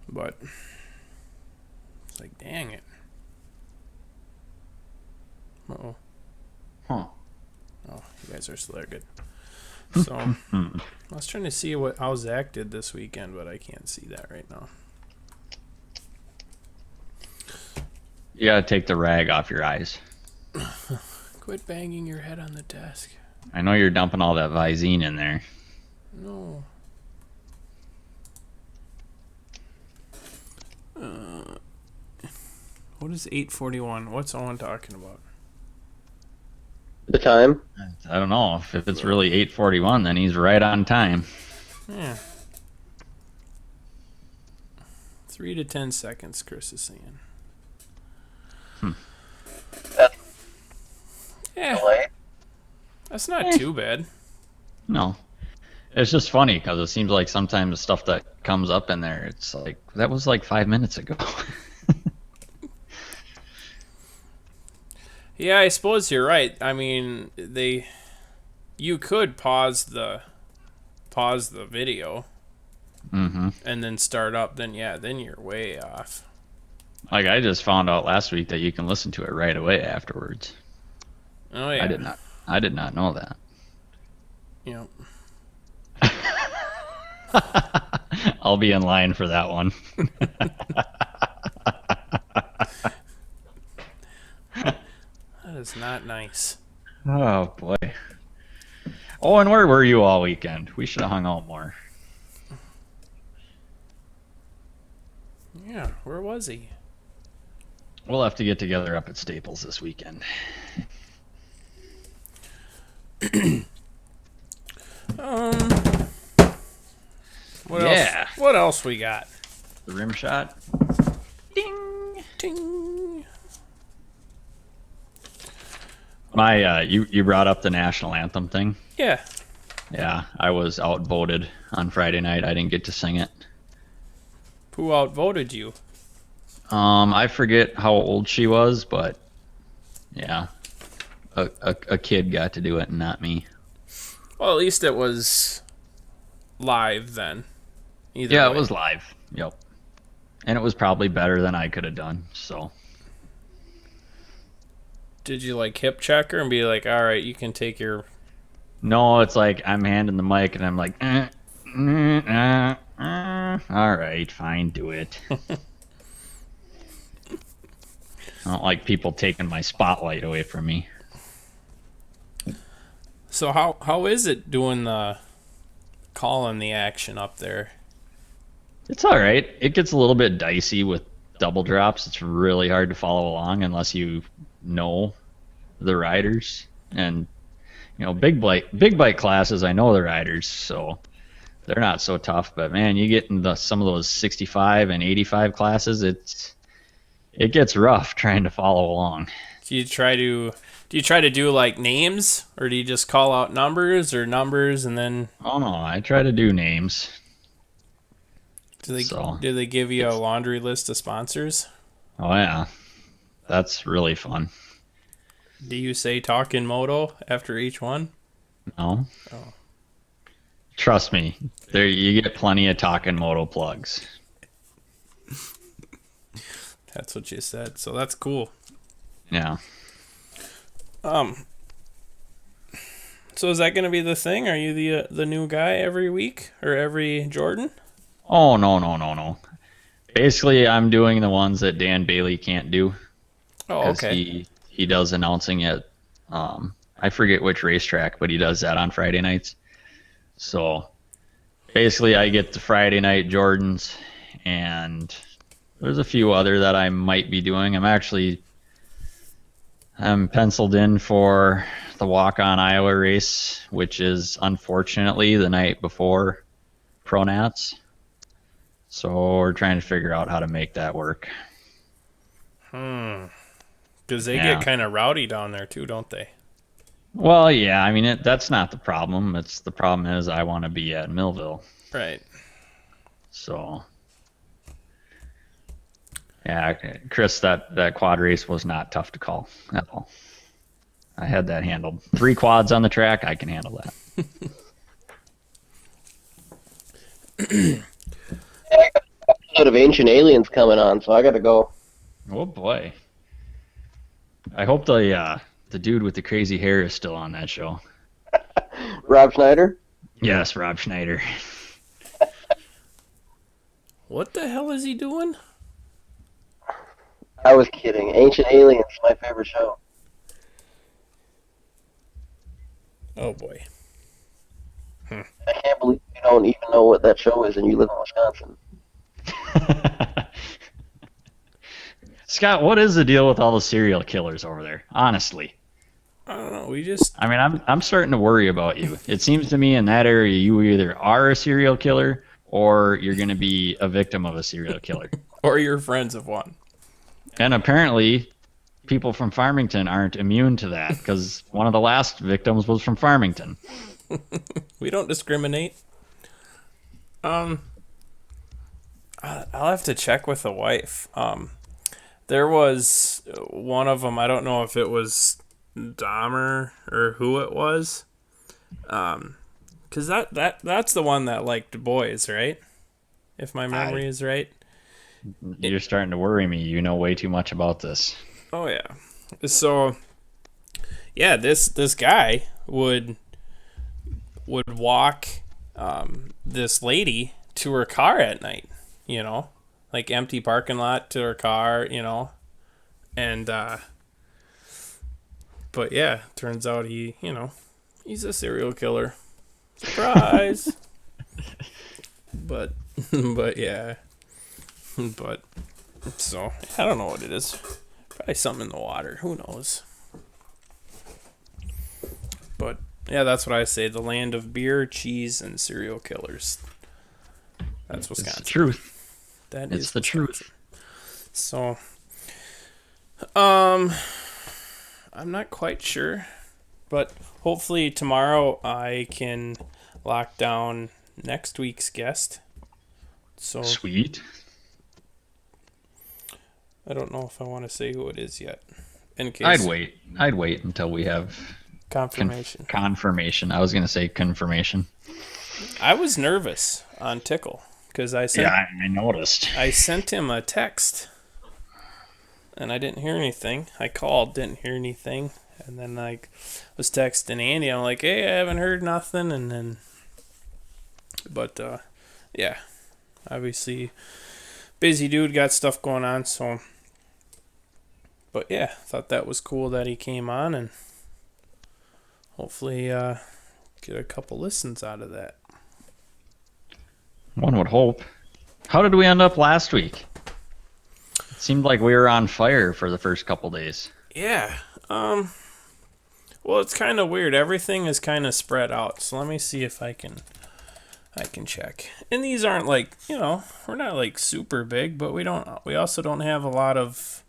But it's like, dang it. Uh-oh. Huh. Oh, you guys are still there. Good. So, I was trying to see how Zach did this weekend, but I can't see that right now. You gotta take the rag off your eyes. Quit banging your head on the desk. I know you're dumping all that Visine in there. No. What is 8:41? What's Owen talking about? the time. I don't know. If it's really 8:41, then he's right on time. Yeah. 3 to 10 seconds, Chris is saying. That's Yeah, late. that's not too bad. No. It's just funny because it seems like sometimes the stuff that comes up in there, it's like, that was like 5 minutes ago. Yeah, I suppose you're right. I mean, you could pause the video Mm-hmm. and then start up. Then you're way off. Like, I just found out last week that you can listen to it right away afterwards. Oh yeah, I did not know that. Yep. I'll be in line for that one. That is not nice. Oh boy. Oh, and where were you all weekend? We should have hung out more. Yeah, where was he? We'll have to get together up at Staples this weekend. What Yeah. else? What else we got? The rim shot. Ding, ding. My you brought up the national anthem thing. Yeah. Yeah, I was outvoted on Friday night. I didn't get to sing it. Who outvoted you? I forget how old she was, but yeah, a kid got to do it and not me. Well, at least it was live then. Either Yeah, way. it was live. Yep. And it was probably better than I could have done. So Did you like hip check her and be like, all right, you can take your... no, it's like I'm handing the mic and I'm like, all right, fine, do it. I don't like people taking my spotlight away from me. So how is it doing the calling the action up there? It's all right. It gets a little bit dicey with double drops. It's really hard to follow along unless you know the riders. And you know, big bike classes, I know the riders, so they're not so tough. But man, you get into some of those 65 and 85 classes, it gets rough trying to follow along. Do you try to do like names, or do you just call out numbers and then Oh no, I try to do names. do they give you a laundry list of sponsors? Oh yeah, that's really fun. Do you say Talkin Moto after each one? No. Oh. Trust me, there you get plenty of Talkin Moto plugs. That's what you said. So that's cool. Yeah. So is that going to be the thing? Are you the new guy every week or every Jordan? Oh no. Basically, I'm doing the ones that Dan Bailey can't do. Oh, 'Cause okay. He does announcing at I forget which racetrack, but he does that on Friday nights. So basically, I get the Friday night Jordans, and there's a few other that I might be doing. I'm penciled in for the Walk-On Iowa race, which is unfortunately the night before pronats. So we're trying to figure out how to make that work. Because they Yeah. get kind of rowdy down there too, don't they? Well, yeah, I mean that's not the problem. It's the problem is I want to be at Millville. Right. So yeah, Chris, that quad race was not tough to call at all. I had that handled. 3 quads on the track, I can handle that. I got an episode of Ancient Aliens coming on, so I got to go. Oh boy. I hope the dude with the crazy hair is still on that show. Rob Schneider? Yes, Rob Schneider. What the hell is he doing? I was kidding. Ancient Aliens, my favorite show. Oh boy. I can't believe you don't even know what that show is and you live in Wisconsin. Scott, what is the deal with all the serial killers over there? Honestly. I don't know. We just I mean, I'm starting to worry about you. It seems to me in that area you either are a serial killer or you're going to be a victim of a serial killer. or your friends of one. And apparently people from Farmington aren't immune to that because one of the last victims was from Farmington. We don't discriminate. I'll have to check with the wife. There was one of them. I don't know if it was Dahmer or who it was. Cause that's the one that liked boys, right? If my memory is right. You're starting to worry me. You know way too much about this. Oh yeah. So yeah, this guy would walk this lady to her car at night, you know, like empty parking lot to her car, you know, and but yeah, turns out he's a serial killer. Surprise. but yeah, but so I don't know what it is. Probably something in the water. Who knows? But yeah, that's what I say. The land of beer, cheese, and serial killers. That's Wisconsin. It's the truth. That It's is the Wisconsin. truth. So, I'm not quite sure, but hopefully tomorrow I can lock down next week's guest. So Sweet. I don't know if I want to say who it is yet. In case I'd wait until we have confirmation. confirmation. I was going to say confirmation. I was nervous on Tickle because I noticed. I sent him a text and I didn't hear anything. I called, didn't hear anything, and then I was texting Andy. I'm like, hey, I haven't heard nothing, and then, but yeah, obviously busy dude, got stuff going on. So, but yeah, thought that was cool that he came on, and hopefully get a couple listens out of that. One would hope. How did we end up last week? It seemed like we were on fire for the first couple days. Yeah. Well, it's kind of weird. Everything is kind of spread out. So let me see if I can check. And these aren't like, we're not like super big, but we also don't have a lot of,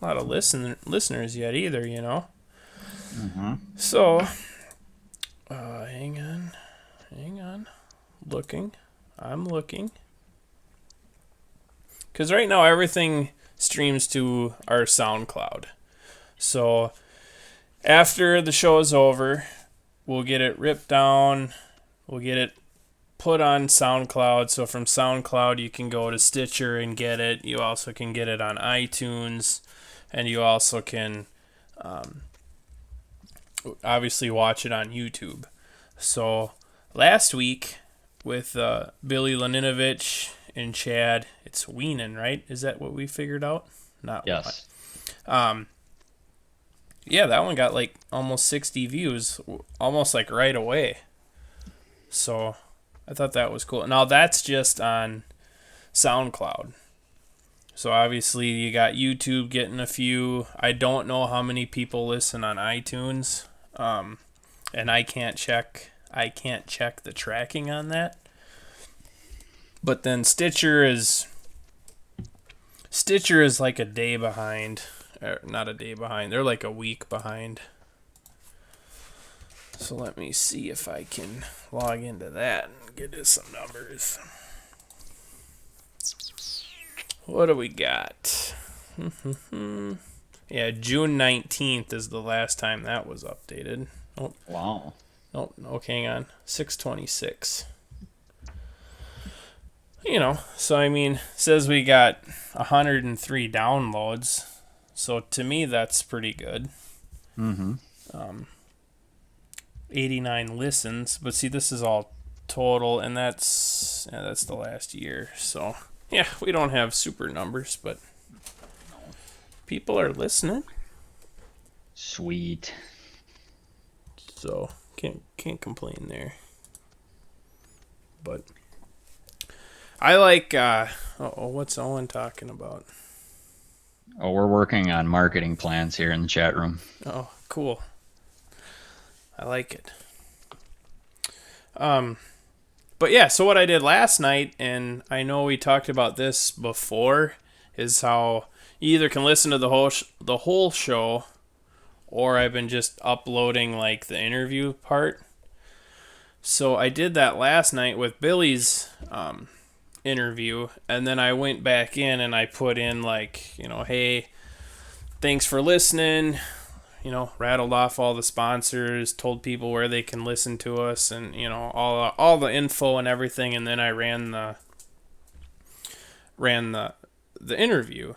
listeners yet either, Mm-hmm. So, hang on. I'm looking. Because right now everything streams to our SoundCloud. So after the show is over, we'll get it ripped down. We'll get it put on SoundCloud. So from SoundCloud, you can go to Stitcher and get it. You also can get it on iTunes. And you also can obviously watch it on YouTube. So last week with Billy Laninovich and Chad, it's Weenan, right? Is that what we figured out? Not Yes. yeah, that one got like almost 60 views, almost like right away. So I thought that was cool. Now that's just on SoundCloud. So obviously you got YouTube getting a few. I don't know how many people listen on iTunes. And I can't check I can't check the tracking on that. But then Stitcher is like a day behind. Or not a day behind. They're like a week behind. So let me see if I can log into that and get us some numbers. What do we got? Yeah, June 19th is the last time that was updated. Oh, Wow. no, hang on. 626. You know, so I mean, it says we got 103 downloads. So to me, that's pretty good. 89 listens, but see, this is all total, and that's the last year. So yeah, we don't have super numbers, but people are listening. Sweet. So can't complain there. But I like what's Owen talking about? Oh, we're working on marketing plans here in the chat room. Oh, cool. I like it. But yeah, so what I did last night, and I know we talked about this before, is how you either can listen to the whole show, or I've been just uploading like the interview part. So I did that last night with Billy's interview, and then I went back in and I put in like, you know, hey, thanks for listening. You know, rattled off all the sponsors, told people where they can listen to us, and you know, all the info and everything, and then I ran the interview.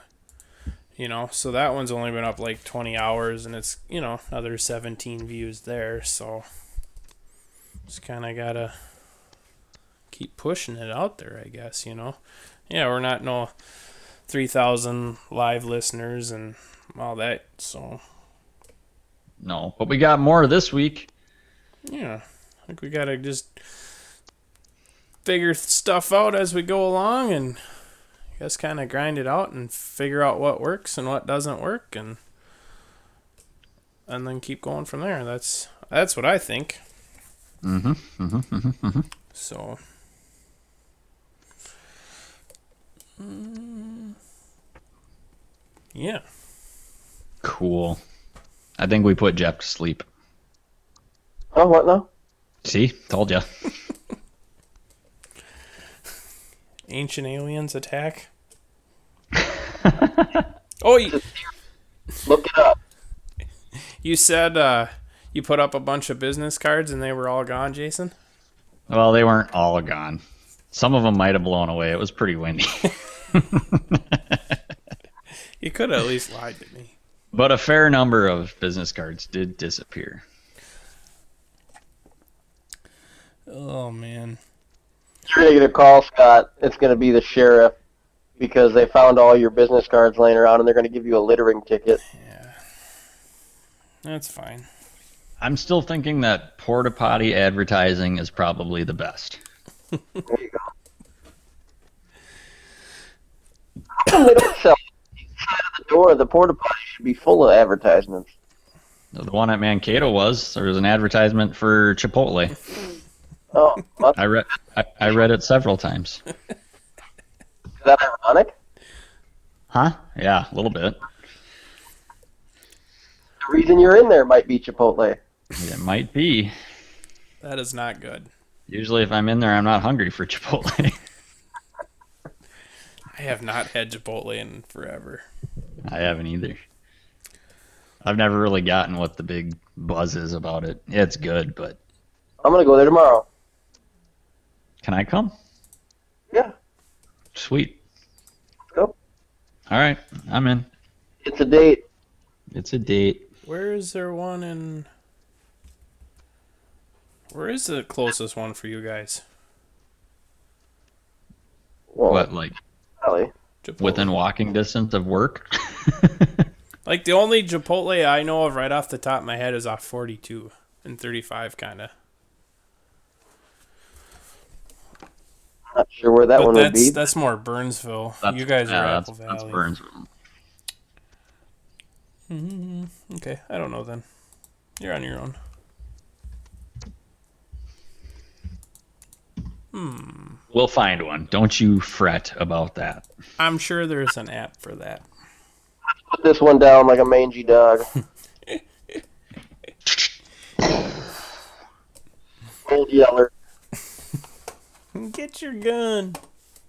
You know, so that one's only been up like 20 hours, and it's, you know, another 17 views there. So just kind of gotta keep pushing it out there, I guess. You know, yeah, we're not no 3,000 live listeners and all that, so. No, but we got more this week. Yeah, I think we gotta just figure stuff out as we go along, and I guess kind of grind it out and figure out what works and what doesn't work, and then keep going from there. That's what I think. So. Yeah. Cool. I think we put Jeff to sleep. Oh, what now? See? Told ya. Ancient aliens attack. Oh, Look it up. you said you put up a bunch of business cards and they were all gone, Jason? Well, they weren't all gone. Some of them might have blown away. It was pretty windy. You could have at least lied to me. But a fair number of business cards did disappear. Oh, man. You're going to get a call, Scott. It's going to be the sheriff because they found all your business cards laying around, and they're going to give you a littering ticket. Yeah. That's fine. I'm still thinking that porta potty advertising is probably the best. There you go. They don't sell inside of the door. The porta potty should be full of advertisements. The one at Mankato there was an advertisement for Chipotle. Oh, I read it several times. is that ironic? Huh? Yeah, a little bit. The reason you're in there might be Chipotle. It might be. That is not good. Usually if I'm in there, I'm not hungry for Chipotle. I have not had Chipotle in forever. I haven't either. I've never really gotten what the big buzz is about it. It's good, but... I'm going to go there tomorrow. Can I come? Yeah. Sweet. Let's go. All right, I'm in. It's a date. It's a date. Where is there one in... Where is the closest one for you guys? Well, What, like Ellie. Chipotle. within walking distance of work? Like, the only Chipotle I know of right off the top of my head is off 42 and 35, kind of. Not sure where that But one would be. that's more Burnsville. You guys are Apple Valley. That's Burnsville. Okay, I don't know then. You're on your own. We'll find one. Don't you fret about that. I'm sure there's an app for that. Put this one down like a mangy dog. Old Yeller. Get your gun.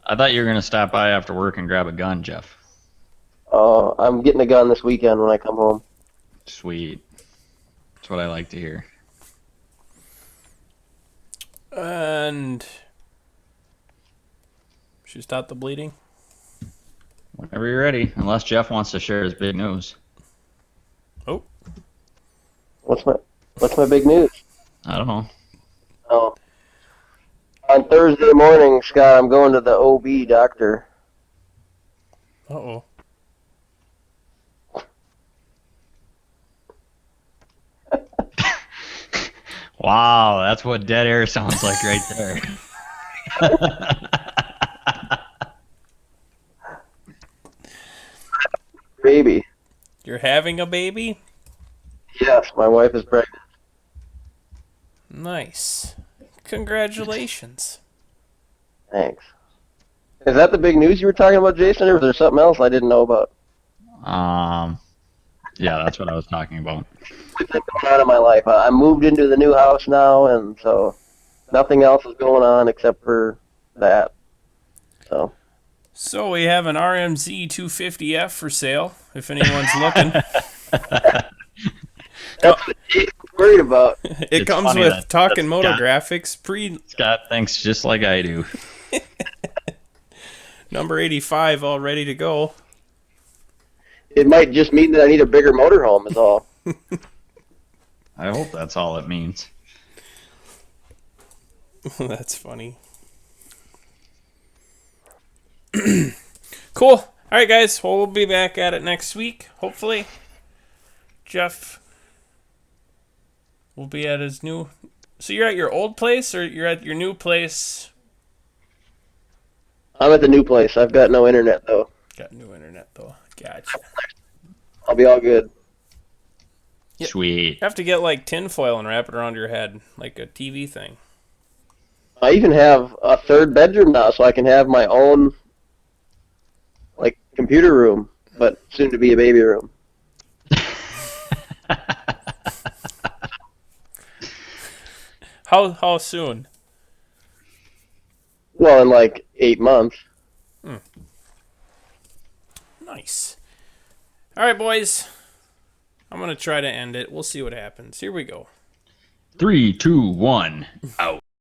I thought you were gonna stop by after work and grab a gun, Jeff. Oh, I'm getting a gun this weekend when I come home. Sweet. That's what I like to hear. And should we stop the bleeding? Whenever you're ready, unless Jeff wants to share his big news. Oh, What's my big news? I don't know. Oh. On Thursday morning, Scott, I'm going to the OB doctor. uh-oh. Wow, that's what dead air sounds like right there. Baby. You're having a baby? Yes, my wife is pregnant. Nice. Congratulations. Thanks. Is that the big news you were talking about, Jason, or was there something else I didn't know about? Yeah, that's what I was talking about. What's been going on in my life? I moved into the new house now, and so nothing else is going on except for that. So we have an RMZ 250F for sale, if anyone's looking. That's what Jason's worried about. It It's comes funny with that- Talkin that's Moto Scott. graphics, Scott thinks just like I do. number 85 all ready to go. It might just mean that I need a bigger motorhome is all. I hope that's all it means. That's funny. Cool. All right, guys. Well, we'll be back at it next week, hopefully. Jeff will be at his new... So you're at your old place, or you're at your new place? I'm at the new place. I've got no internet, though. Got new internet, though. Gotcha. I'll be all good. Yep. Sweet. You have to get, like, tinfoil and wrap it around your head, like a TV thing. I even have a third bedroom now, so I can have my own, like, computer room, but soon to be a baby room. How soon? Well, in like 8 months. Nice. All right, boys. I'm going to try to end it. We'll see what happens. Here we go. 3, 2, 1, out.